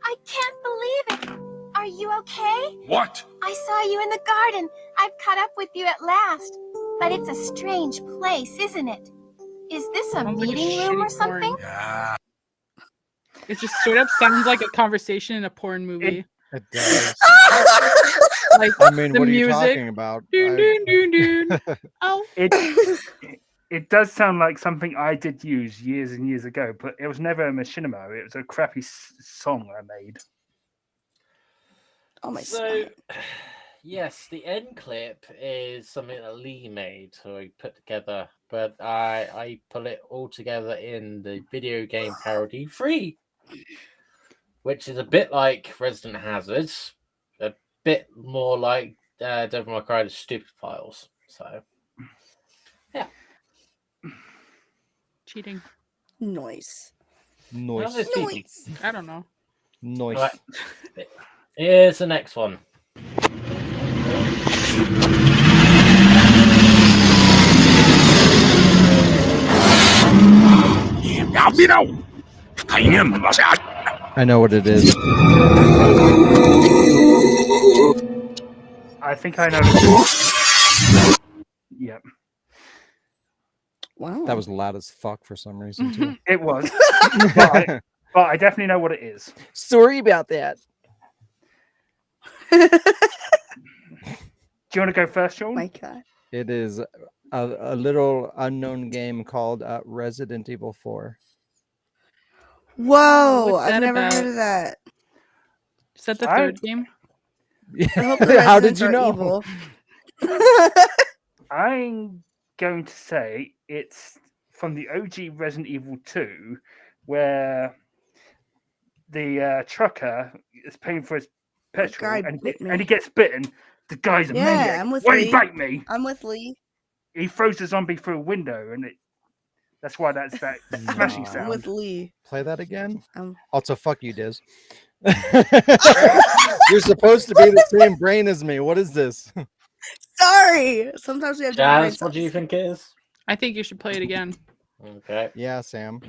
I can't believe it. Are you okay? What? I saw you in the garden. I've caught up with you at last. But it's a strange place, isn't it? Is this a Sounds like a meeting room or shitty something? Ah, It just straight up sounds like a conversation in a porn movie. It does. Like I mean, the what are you music. talking about? Dun, dun, dun, dun. Oh, It does sound like something I did use years and years ago, but it was never a machinima. It was a crappy song I made. Oh my So, yes, the end clip is something that Lee made, so I put together, but I put it all together in the video game parody Free, which is a bit like Resident Hazard, a bit more like Devil May Cry: The Stupid Files. So, yeah. cheating. Noise. Noise. How's it cheating? Noise. I don't know. Noise. Right. Here's the next one. I know what it is. I think I know. Yep, Wow. That was loud as fuck for some reason too. it was. But I definitely know what it is. Sorry about that. Do you want to go first, Sean? My God. It is a little unknown game called Resident Evil 4. Whoa! What's I've that never about? heard of that. Is that the I- third game? I hope the How did residents you are know? evil. I'm going to say it's from the OG Resident Evil 2, where the trucker is paying for his petrol guy and, bit me. and he gets bitten. The guy's a Yeah, maniac. I'm with Why Lee. he bite me? I'm with Lee. He throws the zombie through a window, and that's why that's that smashing Nah. I'm sound. with Lee. Play that again? Um, Also, fuck you, Diz. You're supposed to be the same brain as me. What is this? Sorry. Sometimes we have different brain Jazz, what do you cells. think it is? I think you should play it again. Okay. Yeah, Sam.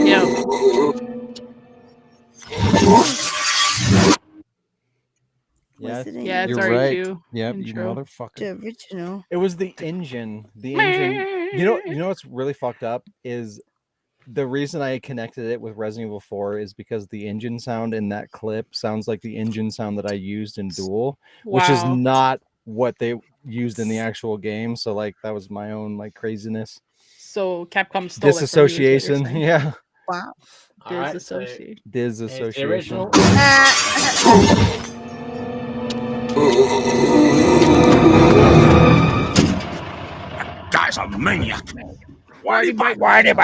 Yeah. Yeah, it's You're already right. two. Yep, you intro. motherfucker. The original. It was the engine. The engine. You know what's really fucked up is the reason I connected it with Resident Evil 4 is because the engine sound in that clip sounds like the engine sound that I used in Duel, which is Wow. not what they used in the actual game. So like that was my own like craziness. So Capcom stole Disassociation. it from you, is what you're saying. Yeah. Wow. All right, so Disassociate. here's the Disassociation. original. Guy's a maniac. Why did my Why did he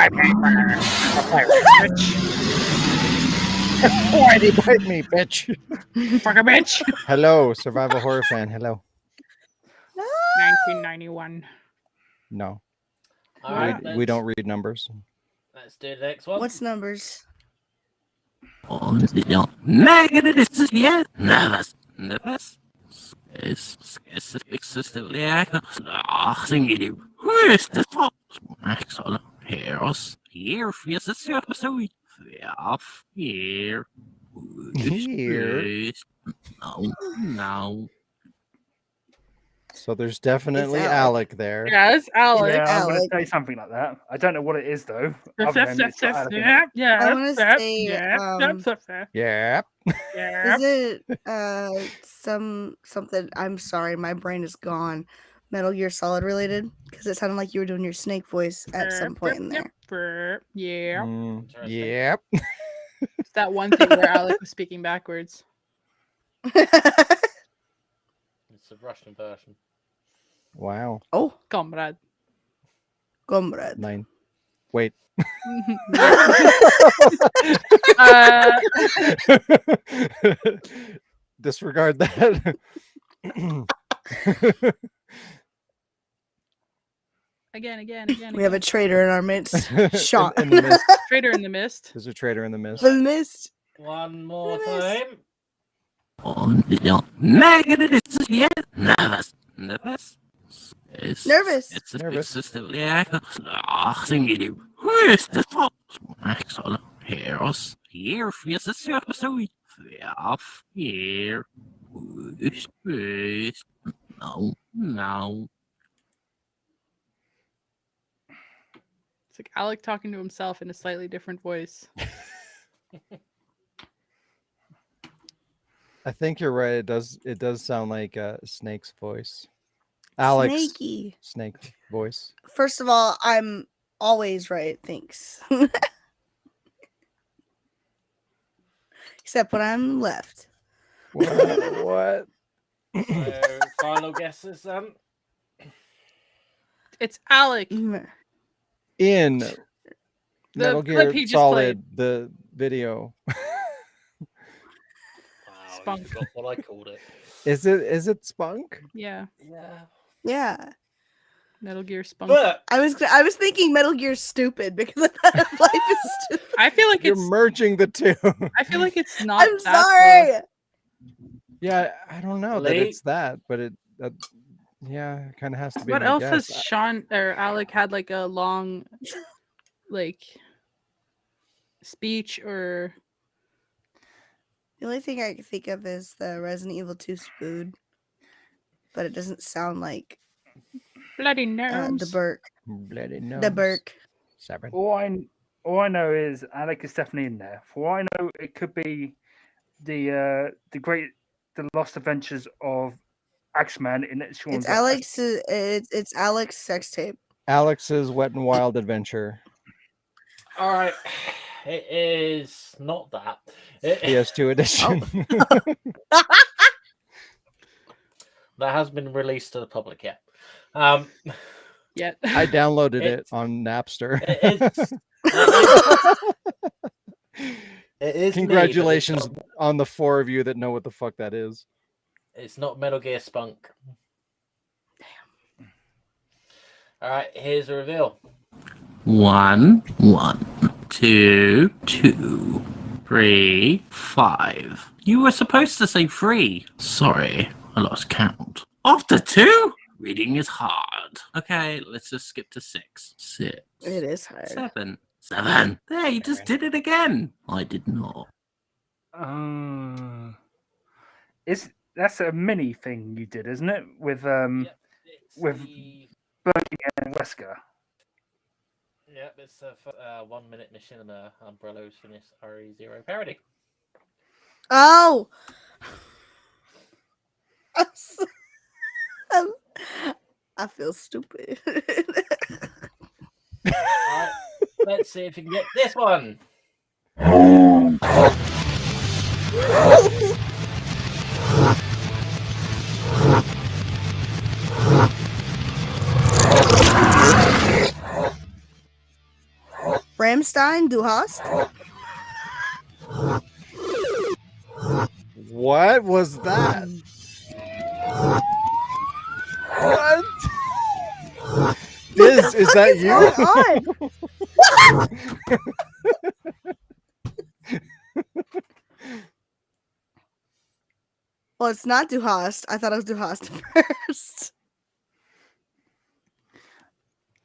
bite me, bitch? fuck a bitch? Hello, survival horror fan. Hello. 1991. No, All right, we don't read numbers. Let's do the next one. What's numbers? Here. No. So there's definitely Alec. Alec there. Yeah, it's Alex. Yeah, I'm going Alec. to say something like that. I don't know what it is though. Yes, other than it's got Alec in it. yeah. I wanna say, Yeah. yeah. Is it something? I'm sorry, my brain is gone. Metal Gear Solid related because it sounded like you were doing your Snake voice at some point in there. Yeah. Interesting. Yep. It's that one thing where Alex was speaking backwards. It's a Russian version. Wow. Oh, Comrade. comrade. 9. Wait. Disregard that. Again. We have a traitor in our midst. Shot. In the mist. Traitor in the Mist. There's a traitor in the mist. The mist. One more Yes. time. Nervous. No. It's like Alec talking to himself in a slightly different voice. I think you're right. It does sound like Snake's voice. Alex Snakey. Snake voice. First of all, I'm always right. Thanks. Except when I'm left. What? So, final guesses then. It's Alec. In The Metal clip Gear he just Solid, the video. Wow, Spunk. you forgot what I called it. Is it Spunk? Yeah. Yeah. Yeah. Metal Gear Spunk. But I was thinking Metal Gear's stupid because I thought life is stupid. I feel like You're it's merging the two. I feel like it's not I'm that sorry. Yeah, I don't know that Late. it's that, but it kind of has to be. What my else guess. has Sean or Alec had like a long like speech or The only thing I can think of is the Resident Evil 2 Spood, but it doesn't sound like bloody nose? the Burke. Bloody nose. The Burke. 7. All I know is Alec is definitely in there. For all I know, it could be the Lost Adventures of Axeman in it. It's Alex. It's Alex sex tape. Alex's Wet and Wild Adventure. all right, it is not that. PS2 edition. That has been released to the public yet. Yet. I downloaded it It's- on Napster. It is Congratulations me, but on the 4 of you that know what the fuck that is. it's not Metal Gear Spunk. All right, here's a reveal. 1, 2, 2, 3, 5. You were supposed to say 3. Sorry, I lost count. After 2? Reading is hard. Okay, let's just skip to 6. 6. It is hard. 7. 7. There, you just did it again. I did not. that's a mini thing you did, isn't it? With Yep, it's with the and Wesker. yep, it's a 1 minute machinima Umbrello's finished RE0 parody. Oh, I feel stupid. Alright, let's see if you can get this one. Ramstein, Du hast? What was that? What? Diz, is that you? Well, it's not Du hast. I thought it was Du hast first.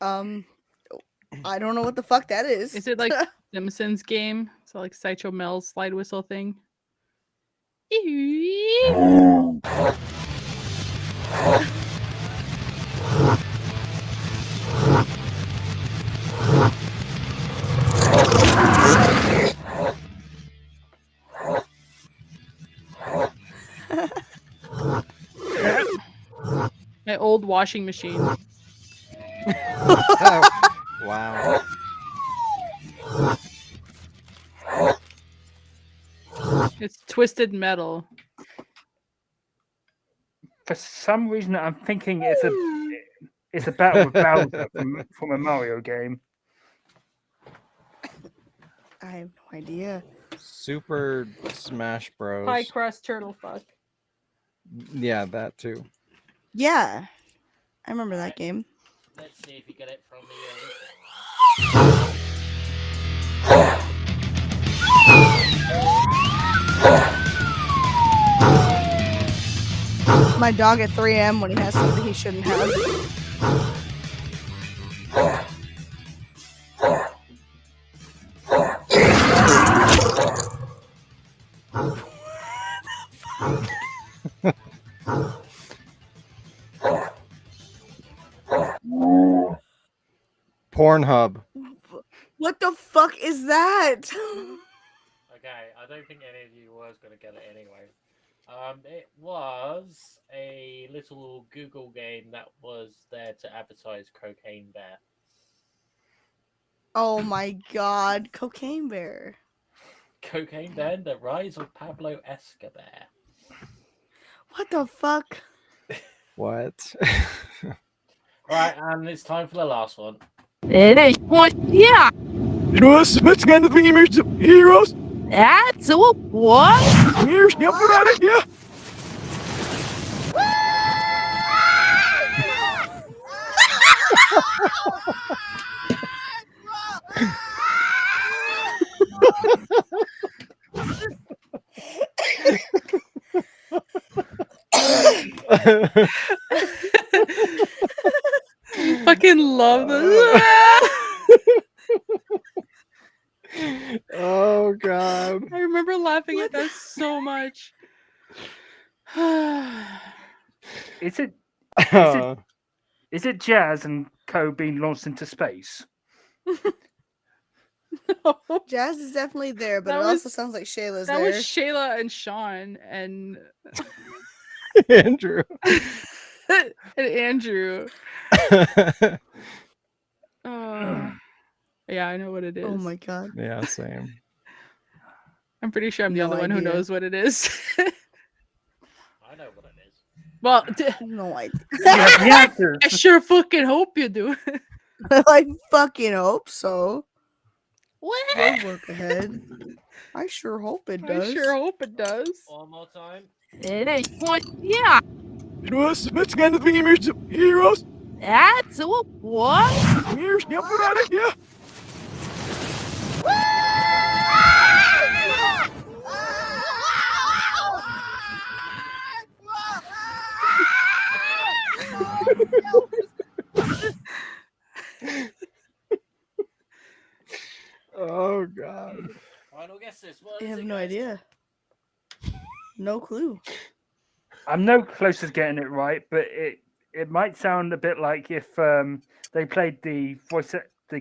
I don't know what the fuck that is. Is it like Simpsons game? So like Sideshow Mel's slide whistle thing. My old washing machine. Wow. It's twisted metal. For some reason, I'm thinking it's a battle with Bowser from a Mario game. I have no idea. Super Smash Bros. Pie crust turtle fuck. Yeah, that too. Yeah, I remember that game. Let's see if you get it from the. My dog at 3 a.m. when he has something he shouldn't have. Pornhub. What the fuck is that? Okay, I don't think any of you was going to get it anyway. It was a little Google game that was there to advertise Cocaine Bear. Oh my god, Cocaine Bear. Cocaine Bear, The Rise of Pablo Escobar. What the fuck? What? Right, and it's time for the last one. What? Yeah. It was what's kind of famous heroes? That's what? Here's the apparatus, yeah. Fucking love this. Oh god. I remember laughing at that so much. Is it Jazz and Co being launched into space? Jazz is definitely there, but That it also was- sounds like Shayla's That there. was Shayla and Sean and Andrew. and Andrew. Yeah, I know what it is. Oh my god. Yeah, same. I'm pretty sure I'm the No only one who idea. knows what it is. I know what it is. Well, No idea. You have the answers. I sure fucking hope you do. I fucking hope so. What? We'll work ahead. I sure hope it does. I sure hope it does. One more time. What? Yeah. It was what's kind of famous heroes? That's what? Here's the apparatus, yeah. Oh god. Final guesses. What I is have it, no guys? idea. No clue. I'm no closer to getting it right, but it might sound a bit like if they played the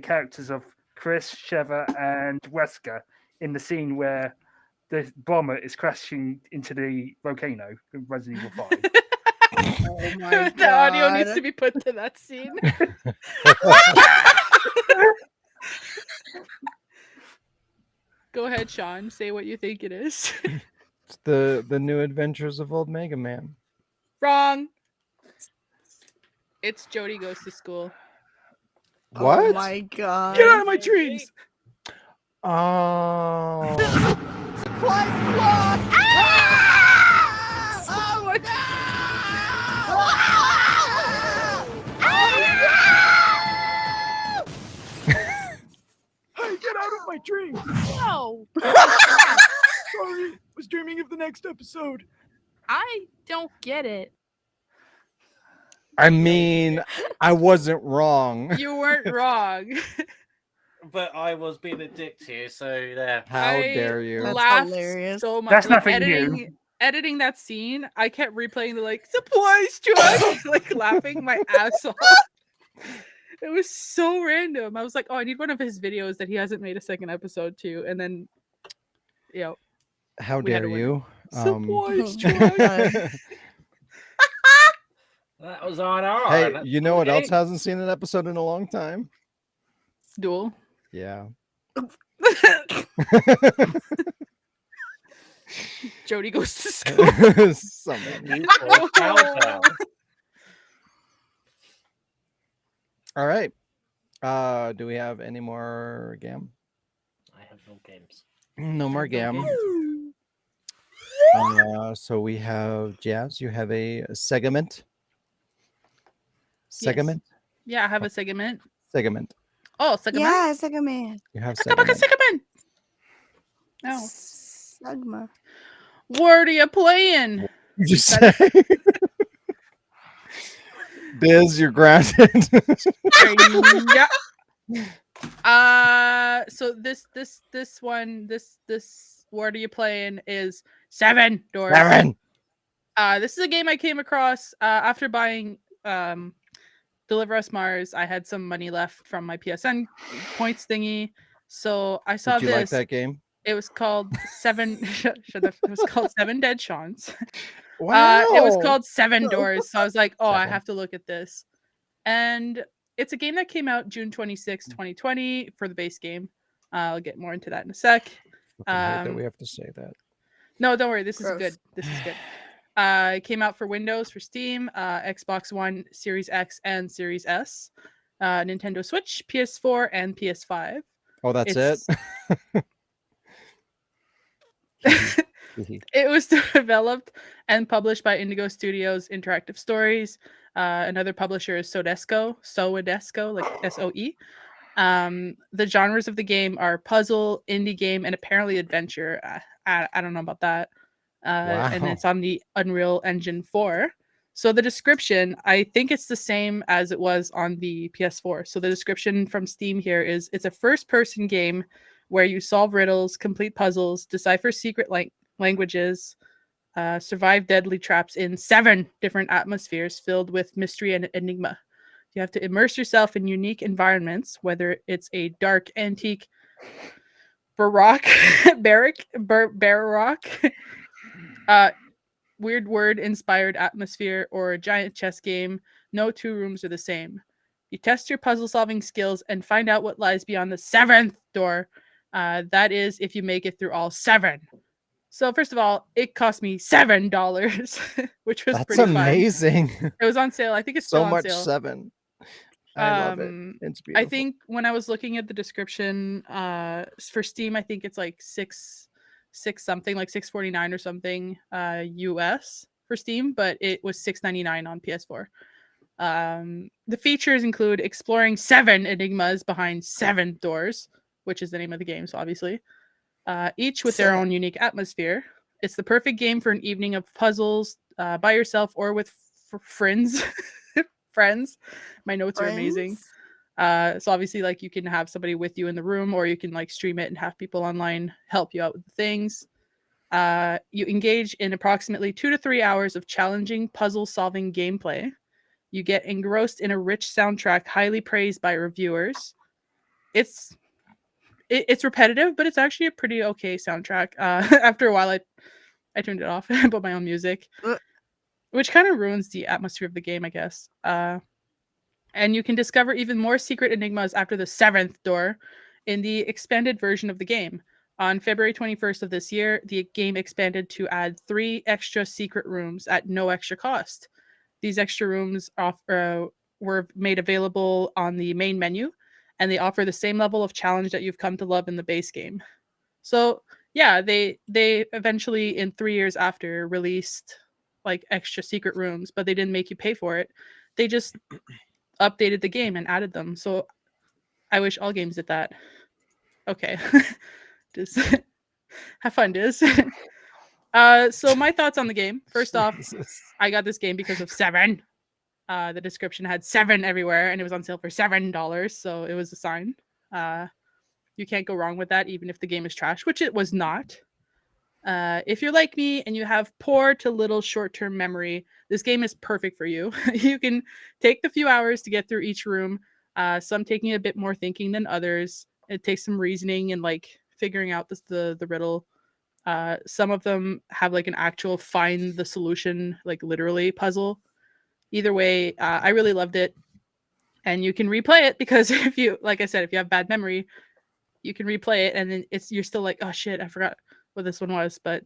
characters of Chris, Sheva, and Wesker in the scene where the bomber is crashing into the volcano in Resident Evil 5. Oh my The audio needs God. to be put to that scene. Go ahead, Sean. Say what you think it is. It's the new adventures of old Mega Man. Wrong. It's Jody Goes to School. What? Oh my God. Get out of my dreams. Oh. Supplies block! Ah! Oh my Hey, get out of my dream! No. Sorry, was dreaming of the next episode. I don't get it. I mean, I wasn't wrong. You weren't wrong. But I was being a dick to you, so there. How I dare you? That's laughed hilarious. so much. That's Like, nothing new. editing that scene, I kept replaying the supplies truck, like laughing my ass off. It was so random. I was like, oh, I need one of his videos that he hasn't made a second episode to, and then, How we had dare to win. you? Supplies Oh my God. That was on our. Hey, you know what else hasn't seen an episode in a long time? Duel. Yeah. Jody Goes to School. Somebody. Countdown. All right. Do we have any more GAM? I have no games. No more GAM. So we have Jazz. You have a segment. Segment. Yeah, I have a segment. Segment. Oh, segment. Yeah, Segment. You have Segment. segment. No. Segma. What are you playing? You just say. Biz, you're grounded. Yeah. So this what are you playing is 7 Doors. 7. This is a game I came across after buying Deliver Us Mars. I had some money left from my PSN points thingy, so I saw Did you this. like that game? It was called Seven. It was called Seven Dead Shawns. Wow. It was called 7 Doors. So I was like, oh, I 7. have to look at this. And it's a game that came out June 26, 2020 for the base game. I'll get more into that in a sec. Fucking hate that we have to say that. No, don't worry. This is Gross. good. This is good. It came out for Windows, for Steam, Xbox One, Series X, and Series S, Nintendo Switch, PS4, and PS5. Oh, that's It's- it? It was developed and published by Indigo Studios Interactive Stories. Another publisher is Soedesco, like SOE. The genres of the game are puzzle, indie game, and apparently adventure. I don't know about that. And Wow. it's on the Unreal Engine 4. So the description, I think it's the same as it was on the PS4. So the description from Steam here is it's a first-person game where you solve riddles, complete puzzles, decipher secret languages, survive deadly traps in 7 different atmospheres filled with mystery and enigma. You have to immerse yourself in unique environments, whether it's a dark, antique, baroque, weird word inspired atmosphere, or a giant chess game. No 2 rooms are the same. You test your puzzle solving skills and find out what lies beyond the 7th door. That is, if you make it through all 7. So first of all, it cost me $7, which was That's pretty fun. amazing. It was on sale. I think it's still So on much sale. 7. I love it. It's beautiful. I think when I was looking at the description for Steam, I think it's like six something, like $6.49 or something US for Steam, but it was $6.99 on PS4. The features include exploring 7 enigmas behind 7 doors, which is the name of the game, so obviously. Each with their own unique atmosphere. It's the perfect game for an evening of puzzles by yourself or with friends. Friends. My notes are amazing. So obviously, like, you can have somebody with you in the room, or you can like stream it and have people online help you out with the things. You engage in approximately 2 to 3 hours of challenging puzzle-solving gameplay. You get engrossed in a rich soundtrack highly praised by reviewers. It's repetitive, but it's actually a pretty okay soundtrack. After a while, I turned it off and put my own music, which kind of ruins the atmosphere of the game, I guess. And you can discover even more secret enigmas after the 7th door in the expanded version of the game. On February 21st of this year, the game expanded to add 3 extra secret rooms at no extra cost. These extra rooms were made available on the main menu, and they offer the same level of challenge that you've come to love in the base game. So yeah, they eventually in 3 years after released like extra secret rooms, but they didn't make you pay for it. They just updated the game and added them. So I wish all games did that. Okay. Just have fun, Diz. So my thoughts on the game. First off, I got this game because of 7. The description had 7 everywhere, and it was on sale for $7, so it was a sign. You can't go wrong with that, even if the game is trash, which it was not. If you're like me and you have poor to little short-term memory, this game is perfect for you. You can take the few hours to get through each room, some taking a bit more thinking than others. It takes some reasoning and like figuring out the riddle. Some of them have like an actual find the solution, like literally puzzle. Either way, I really loved it. And you can replay it because if you, like I said, if you have bad memory, you can replay it and then you're still like, oh shit, I forgot what this one was. But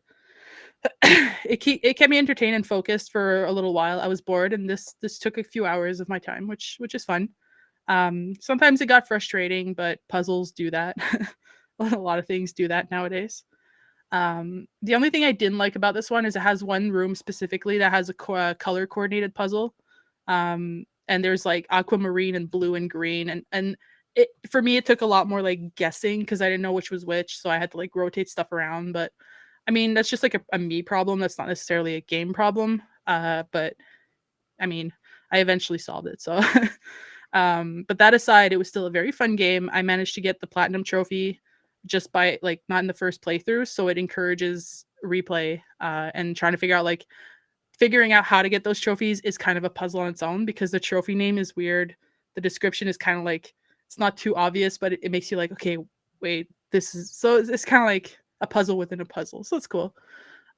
it kept me entertained and focused for a little while. I was bored, and this took a few hours of my time, which is fun. Sometimes it got frustrating, but puzzles do that. A lot of things do that nowadays. The only thing I didn't like about this one is it has one room specifically that has a color coordinated puzzle. And there's like aquamarine and blue and green. And it, for me, it took a lot more like guessing because I didn't know which was which. So I had to like rotate stuff around. But I mean, that's just like a me problem. That's not necessarily a game problem. But I mean, I eventually solved it. So, but that aside, it was still a very fun game. I managed to get the platinum trophy just by like not in the first playthrough, so it encourages replay and trying to figuring out how to get those trophies is kind of a puzzle on its own because the trophy name is weird. The description is kind of like it's not too obvious, but it makes you like, okay, wait, this is so it's kind of like a puzzle within a puzzle, so it's cool.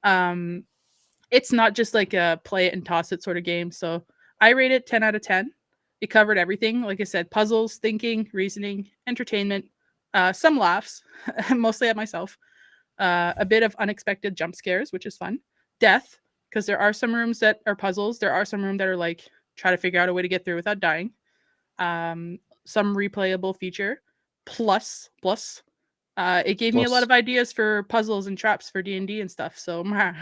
It's not just like a play it and toss it sort of game, so I rate it 10 out of 10. It covered everything, like I said, puzzles, thinking, reasoning, entertainment, some laughs, mostly at myself, a bit of unexpected jump scares, which is fun, death, because there are some rooms that are puzzles, there are some rooms that are like try to figure out a way to get through without dying, some replayable feature, plus it gave me a lot of ideas for puzzles and traps for D&D and stuff, so I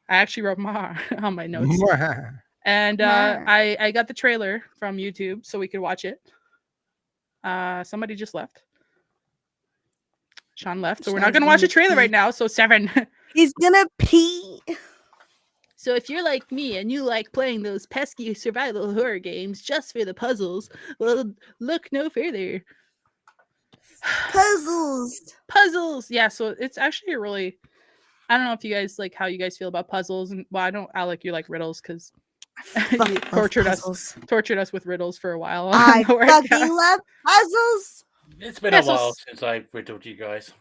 actually wrote on my notes. And I got the trailer from YouTube so we could watch it. Somebody just left. Sean left, so we're not going to watch a trailer right now. So 7. He's gonna pee. So if you're like me and you like playing those pesky survival horror games just for the puzzles, well, look no further. Puzzles. Yeah, so it's actually a really, I don't know if you guys like how you guys feel about puzzles, and well, I don't, Alec, you like riddles because you tortured us with riddles for a while. I fucking love puzzles. It's been a while since I've riddled you guys.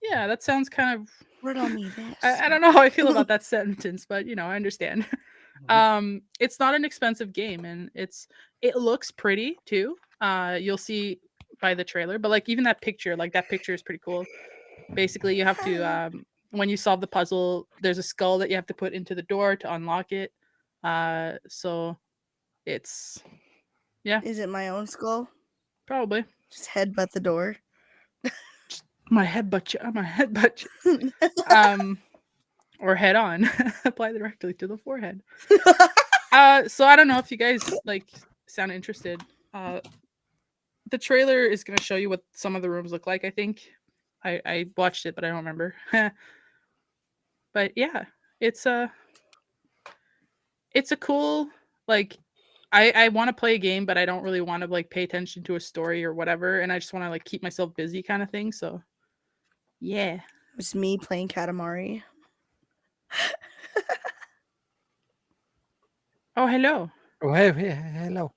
Yeah, that sounds kind of. Riddle me this. I don't know how I feel about that sentence, but you know, I understand. It's not an expensive game, and it looks pretty too. You'll see by the trailer, but like even that picture is pretty cool. Basically, you have to when you solve the puzzle, there's a skull that you have to put into the door to unlock it. So it's Is it my own skull? Probably. Just headbutt the door. My headbutt you. Or head on. Apply directly to the forehead. So I don't know if you guys like sound interested. The trailer is going to show you what some of the rooms look like. I think I watched it, but I don't remember. But yeah, it's a cool, like, I want to play a game, but I don't really want to like pay attention to a story or whatever, and I just want to like keep myself busy kind of thing. So yeah, It's me playing Katamari. Oh, hello. Oh, hey, hello.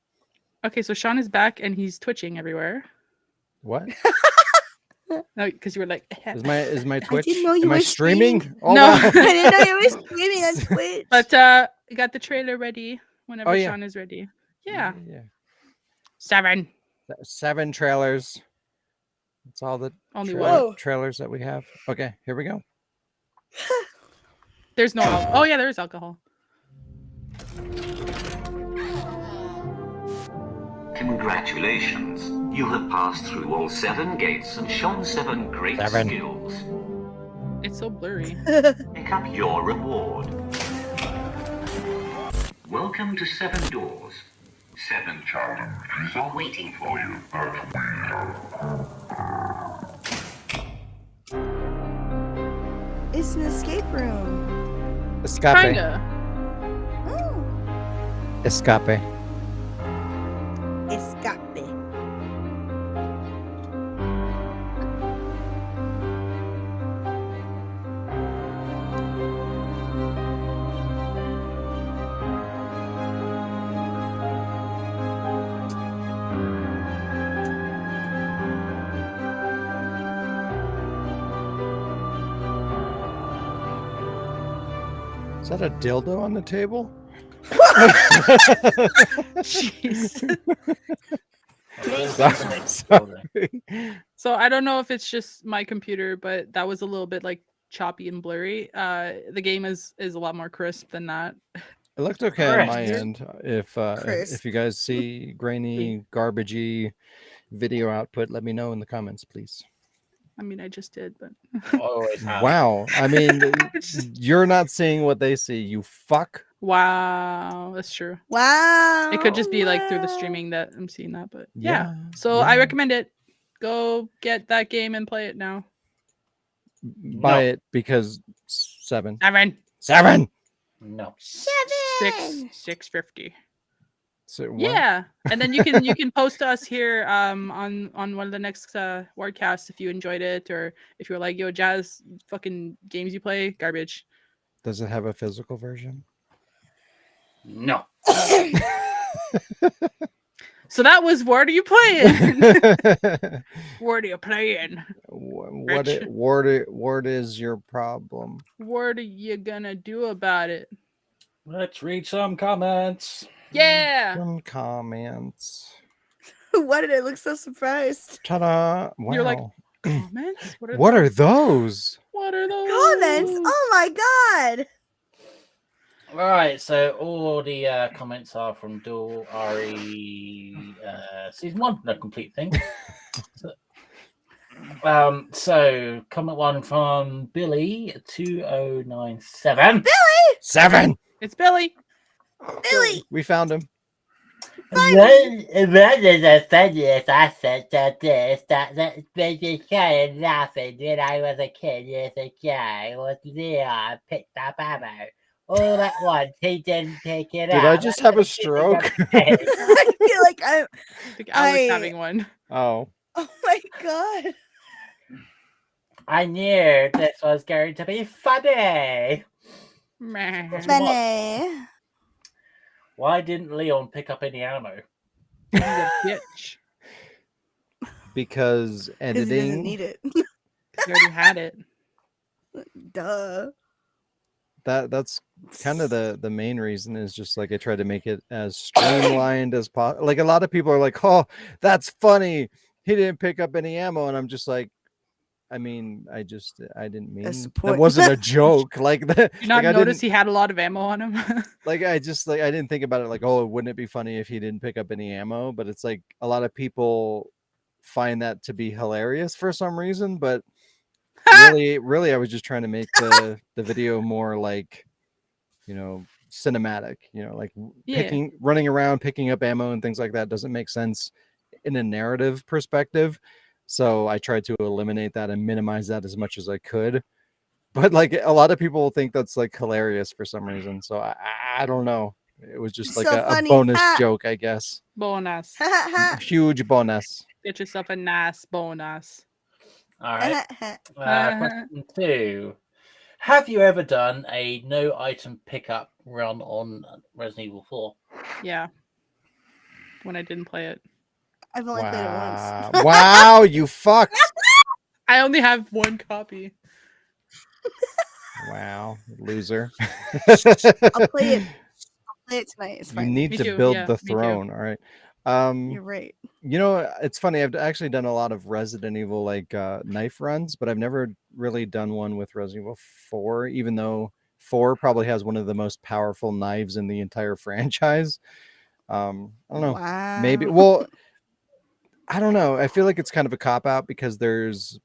Okay, so Sean is back and he's twitching everywhere. What No, because you were like, is my Twitch? didn't know you Am I were streaming? streaming. Oh, No. wow. I didn't know you were streaming on Twitch. But you got the trailer ready whenever Oh, yeah. Sean is ready. Yeah. Yeah. 7. 7 trailers. That's all the Only one. trailers that we have. Okay, here we go. There's no alcohol. Oh yeah, there is alcohol. Congratulations. You have passed through all 7 gates and shown 7 great 7. skills. It's so blurry. Pick up your reward. Welcome to 7 doors. 7 challenges are waiting for you. It's an escape room. Escape. Kinda. Oh. Escape. Escape. Is that a dildo on the table? Jeez. Sorry. So I don't know if it's just my computer, but that was a little bit like choppy and blurry. The game is a lot more crisp than that. It looked okay on my Crisp. end. If you guys see grainy, garbagey video output, let me know in the comments, please. I mean, I just did, but Always have. Wow. I mean, you're not seeing what they see, you fuck. wow, that's true. Wow. It could just be like through the wow. streaming that I'm seeing that, but yeah. Yeah. So I yeah. recommend it. Go get that game and play it now. Buy it because 7. 7. 7. No. 650. So what? Yeah, and then you can post to us here on one of the next Wardcasts if you enjoyed it, or if you're like, yo, Jazz, fucking games you play garbage. Does it have a physical version? No. So that was what are you playing? What are you playing? What is your problem? What are you gonna do about it? Let's read some comments. Yeah. Some comments. Why did I look so surprised? Ta-da! Wow. You're like, comments? What are those? What are those? Comments? Oh my god! Right, so all the comments are from Dual RE season 1, no complete thing. So comment 1 from Billy 2097. Billy! 7. It's Billy. Billy! We found him. What is the funniest aspect of this that made me cry and laughing when I was a kid years ago was Leon picked up ammo. All at once, he didn't take it out. Did I just have a stroke? I feel like I think Alex having one. Oh. Oh my god. I knew this was going to be funny. Funny. Why didn't Leon pick up any ammo? He's a bitch. Because editing. He doesn't need it. He already had it. Duh. That's kind of the main reason is just like I try to make it as streamlined as possible. Like a lot of people are like, "Oh, that's funny. He didn't pick up any ammo," and I'm just like, I mean, I didn't mean that wasn't a joke. Like that. Did you not like, notice he had a lot of ammo on him? Like I didn't think about it like, oh, wouldn't it be funny if he didn't pick up any ammo? But it's like a lot of people find that to be hilarious for some reason, but really I was just trying to make the video more like, cinematic, like running around picking up ammo and things like that doesn't make sense in a narrative perspective. So I tried to eliminate that and minimize that as much as I could. But like a lot of people think that's like hilarious for some reason. So I don't know. It was just like a bonus joke, I guess. Bonus. Huge bonus. Get yourself a nice bonus. All right. Question 2. Have you ever done a no item pickup run on Resident Evil 4? Yeah. When I didn't play it. I've only played it once. Wow, you fucks. I only have one copy. Wow, loser. I'll play it. I'll play it tonight. It's You fine. need Me to too, build yeah, the me too. throne. All right. You're right. You know, it's funny. I've actually done a lot of Resident Evil like knife runs, but I've never really done one with Resident Evil 4, even though 4 probably has one of the most powerful knives in the entire franchise. I don't know. Wow. Maybe. Well, I don't know. I feel like it's kind of a cop out because there's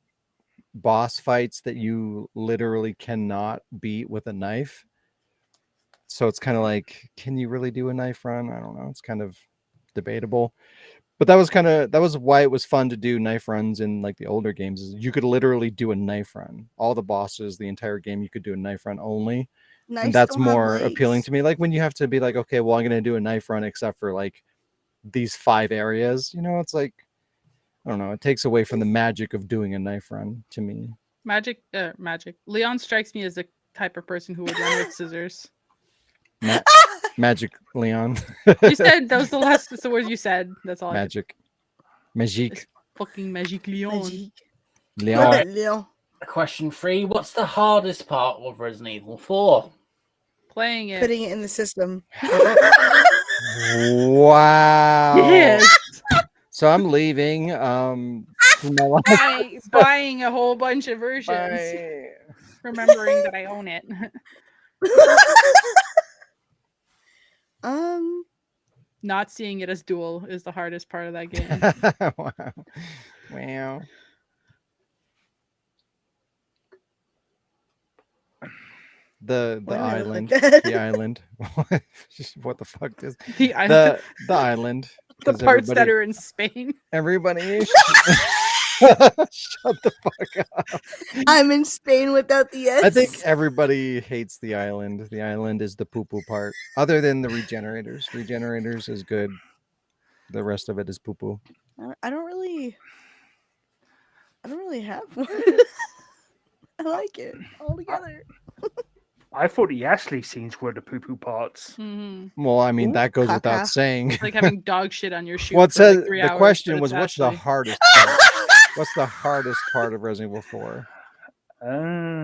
boss fights that you literally cannot beat with a knife. So it's kind of like, can you really do a knife run? I don't know. It's kind of debatable. But that was why it was fun to do knife runs in like the older games. Is you could literally do a knife run. All the bosses, the entire game, you could do a knife run only. Knives And that's don't have more appealing legs. to me. Like when you have to be like, okay, well, I'm gonna do a knife run except for like these 5 areas. You know, it's like, I don't know. It takes away from the magic of doing a knife run to me. Magic. Leon strikes me as the type of person who would run with scissors. Magic Leon. You said that was the last the words you said. That's all. Magic. Magique. It's fucking Magic Leon. Magic. Leon. Leon. Question 3. What's the hardest part of Resident Evil 4? Playing it. Putting it in the system. Wow. Yes. So I'm leaving. Buying a whole bunch of versions. Remembering that I own it. Not seeing it as dual is the hardest part of that game. Wow. The island. The island. What the fuck is the island? The island. The parts that are in Spain. Everybody shut the fuck up. I'm in Spain without the S. I think everybody hates the island. The island is the poo-poo part. Other than the regenerators. Regenerators is good. The rest of it is poo-poo. I don't really have one. I like it all together. I thought the Ashley scenes were the poo-poo parts. Mm-hmm. Well, I mean, Ooh, that goes caca. without saying. It's like having dog shit on your shoe. Well, it for says like 3 the hours, question but was, it's what's the Ashley. hardest part? What's the hardest part of Resident Evil 4?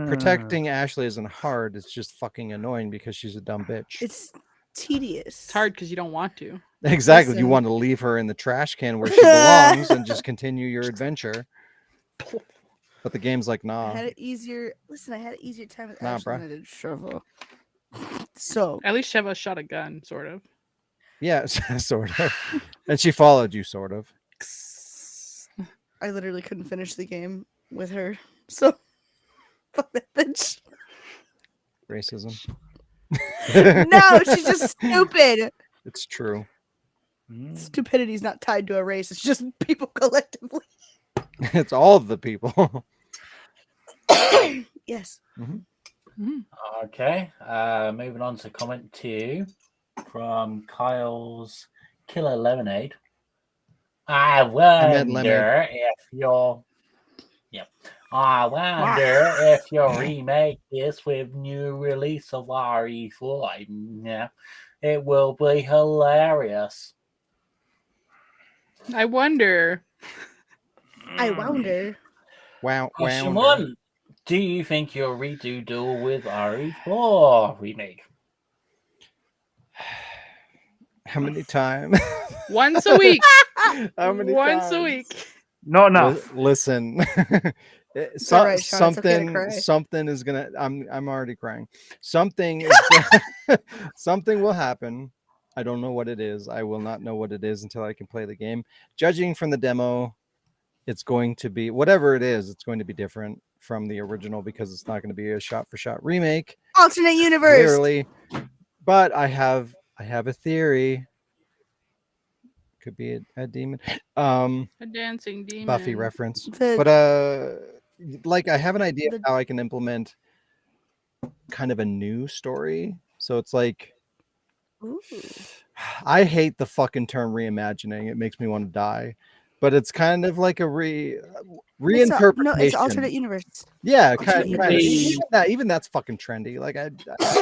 Protecting Ashley isn't hard. It's just fucking annoying because she's a dumb bitch. It's tedious. It's hard because you don't want to. Exactly. You Listen. want to leave her in the trash can where she belongs and just continue your adventure. But the game's like, I nah. had it easier. Listen, I had an easier time with Nah, Ashley bruh. than I did Sheva. So At least Sheva shot a gun, sort of. Yeah, sort of. And she followed you, sort of. I literally couldn't finish the game with her. So fuck that bitch. Racism. No, she's just stupid. It's true. Stupidity is not tied to a race. It's just people collectively. It's all of the people. Yes. Mm-hmm. Okay. Moving on to comment 2 from Kyle's Killer Lemonade. I meant wonder if you'll. Yep. I wonder if you'll remake this with new release of RE4. Yeah, it will be hilarious. I wonder. I wonder. Wow. Question 1. Do you think you'll redo Duel with RE4 remake? How many times? Once a week. How many Once a times? week. Not enough. Listen. All right, Sean, it's okay to cry. Something is gonna. I'm already crying. Something is something will happen. I don't know what it is. I will not know what it is until I can play the game. Judging from the demo, it's going to be whatever it is. It's going to be different from the original because it's not going to be a shot-for-shot remake. Alternate universe. Clearly, but I have a theory. Could be a demon. A dancing demon. Buffy reference. But like I have an idea of how I can implement kind of a new story. So it's like Ooh. I hate the fucking term reimagining. It makes me want to die. but it's kind of like a reinterpretation. No, it's alternate universe. Yeah, Alternate kind of. universe. Even that's fucking trendy. Like I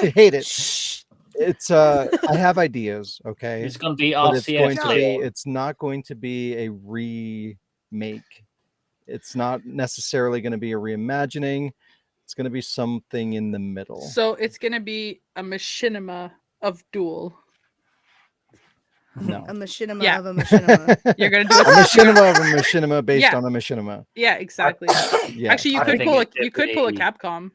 hate it. It's I have ideas, okay? It's going to be But it's going RCS to be. Leon. It's not going to be a remake. It's not necessarily going to be a reimagining. It's going to be something in the middle. So it's gonna be a machinima of Duel. No. A machinima Yeah. of a machinima. You're gonna do A machinima of a machinima based Yeah. on a machinima. Yeah, exactly. Yeah. Actually, you I could think pull a it should you could pull a be- Capcom.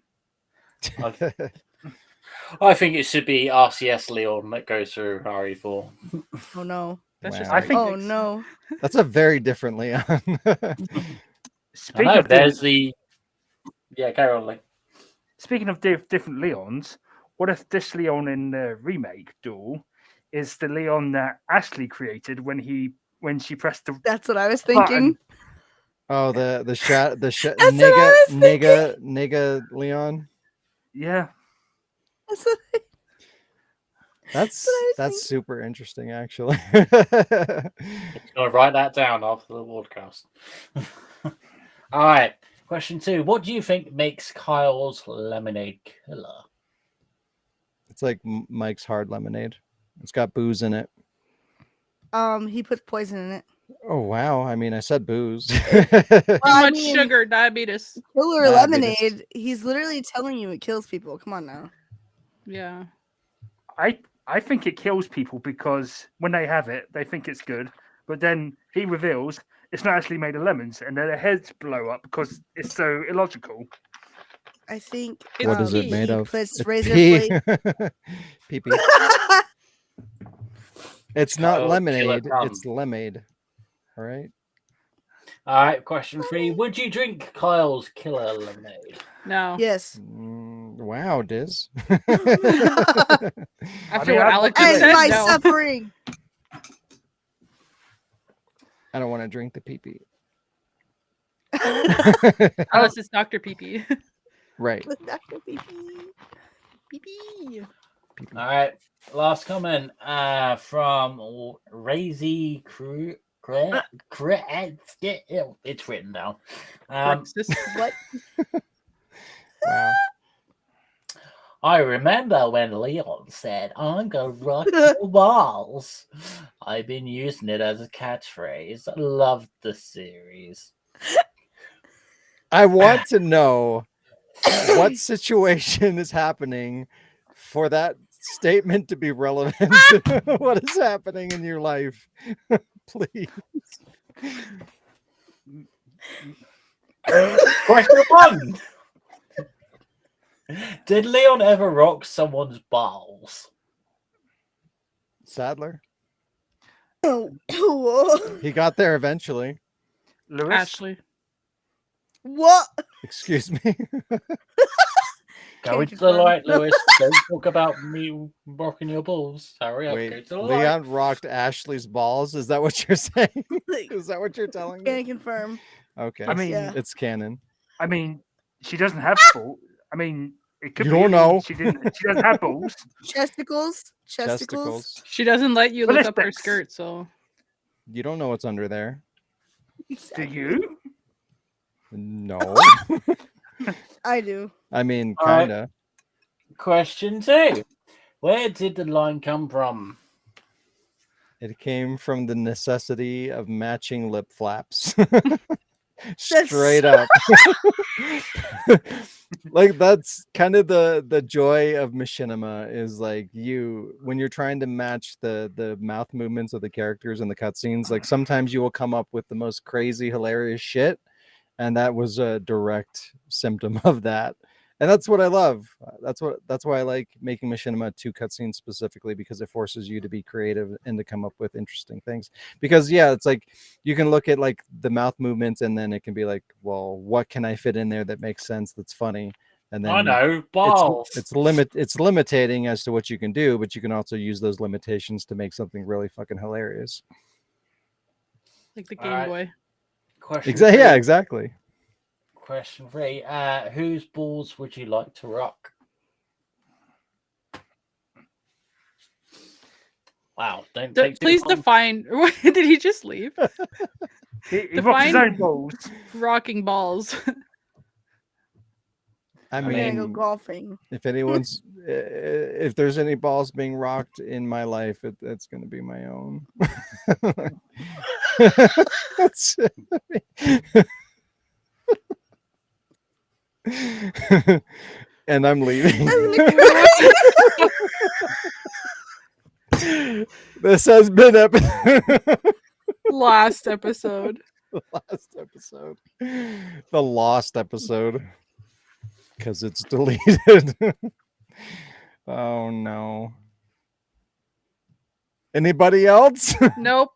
I think it should be RCS Leon that goes through RE4. Oh no. That's just Wow. I think Oh no. That's a very different Leon. I speaking know, of there's different, the. Yeah, carry on, Lee. speaking of different Leons, what if this Leon in the remake Duel is the Leon that Ashley created when she pressed the That's what I was button? thinking. Oh, the That's what I nega Leon. Yeah. That's what I- That's what I was that's super interesting, actually. I'm going to write that down after the broadcast. All right. Question 2. What do you think makes Kyle's lemonade killer? It's like Mike's hard lemonade. It's got booze in it. He puts poison in it. Oh wow! I mean, I said booze. Too I much mean- sugar, diabetes. Killer Diabetes. lemonade. He's literally telling you it kills people. Come on now. Yeah. I think it kills people because when they have it, they think it's good, but then he reveals it's not actually made of lemons, and then their heads blow up because it's so illogical. I think. What is it made he of? Puts It's razor pee. blade. Pee-pee. It's not Kyle, lemonade. killer It's lemonade. All right. All right. Question 3. Would you drink Kyle's killer lemonade? No. Yes. Wow, Diz. After what Alex just And said, my no. suffering. I don't want to drink the pee-pee. Unless it's Dr. PP. Right. With Dr. PP. PP. All right. Last comment from Razy Crew. It's written down. What? Wow. I remember when Leon said, I'm going to rock your balls. I've been using it as a catchphrase. I loved the series. I want to know what situation is happening for that statement to be relevant. What is happening in your life? Please. Question 1. Did Leon ever rock someone's balls? Sadler. Oh, He got there eventually. Lewis, Ashley. what? Excuse me. Go Can't into the confirm. light, Lewis. Don't talk about me rocking your balls. Hurry up. Go Wait, to the light. Leon rocked Ashley's balls. Is that what you're saying? Is that what you're telling Can I me? confirm? Okay. I mean, Yeah. It's canon. I mean, she doesn't have balls. I mean, it could You be. don't know. She didn't. She doesn't have balls. Chesticles. Chesticles. Testicles. She doesn't let you look up her Ballistics. skirt, so You don't know what's under there. Do you? No. I do. I mean, All right. kind of. Question 2. Where did the line come from? It came from the necessity of matching lip flaps. That's- Straight up. Like that's kind of the joy of machinima is like you when you're trying to match the mouth movements of the characters in the cutscenes, like sometimes you will come up with the most crazy hilarious shit, and that was a direct symptom of that. And that's what I love. That's why I like making machinima 2 cutscenes specifically, because it forces you to be creative and to come up with interesting things. Because yeah, it's like you can look at like the mouth movements and then it can be like, well, what can I fit in there that makes sense, that's funny? And then I know, balls. it's limiting as to what you can do, but you can also use those limitations to make something really fucking hilarious. like the All Game right. Boy. Question Exactly. 3. Yeah, exactly. Question 3. Whose balls would you like to rock? Wow, don't take too Please long. define. Did he just leave? He rocks his own balls. Rocking balls. I I'm gonna go mean, golfing. if anyone's, if there's any balls being rocked in my life, it's going to be my own. That's and I'm leaving. This has been Last episode. The lost episode, because it's deleted. Oh no. Anybody else? Nope.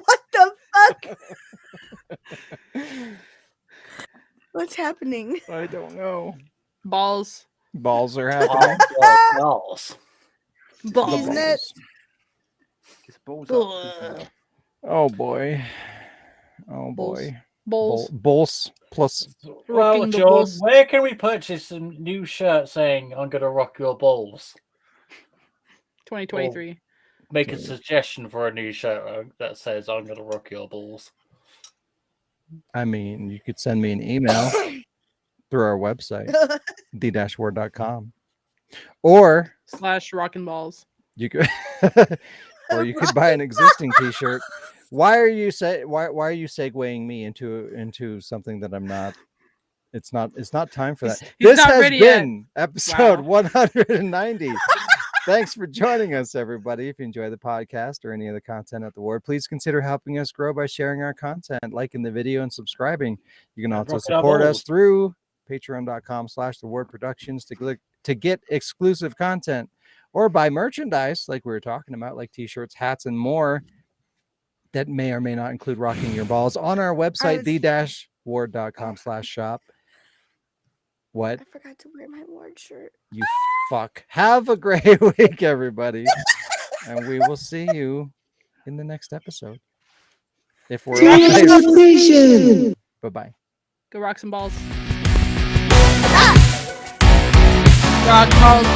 What the fuck? What's happening? I don't know. Balls. Balls are happening. Balls. He's nuts. His balls Ugh. up. Oh boy. Oh boy. Balls. Balls plus. Well, Rocking the John, balls. where can we purchase some new shirt saying "I'm gonna rock your balls"? 2023. Make a suggestion for a new shirt that says "I'm gonna rock your balls." I mean, you could send me an email through our website, the-word.com. Or / rocking balls. you could or you could buy an existing t-shirt. Why are you segueing me into something that I'm not? It's not time for that. He's This not has ready yet. been episode Wow. 190. Thanks for joining us, everybody. If you enjoy the podcast or any of the content at the Ward, please consider helping us grow by sharing our content, liking the video, and subscribing. You can also support us through patreon.com/thewardproductions to get exclusive content, or buy merchandise like we were talking about, like t-shirts, hats, and more that may or may not include rocking your balls on our website, the-ward.com/shop. What? I forgot to wear my ward shirt. You fuck. Have a great week, everybody. And we will see you in the next episode. If we're on. Bye-bye. Go rock some balls. Rock balls.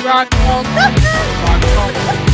Rock balls. Rock balls.